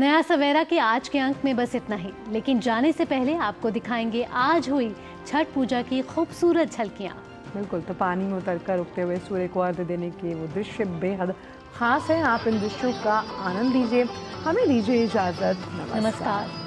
नया सवेरा के आज के अंक में बस इतना ही, लेकिन जाने से पहले आपको दिखाएंगे आज हुई छठ पूजा की खूबसूरत झलकियाँ। बिल्कुल, तो पानी में उतरकर उगते हुए सूर्य को अर्घ्य देने के वो दृश्य बेहद खास है। आप इन दृश्यों का आनंद लीजिए। हमें दीजिए इजाजत। नमस्कार।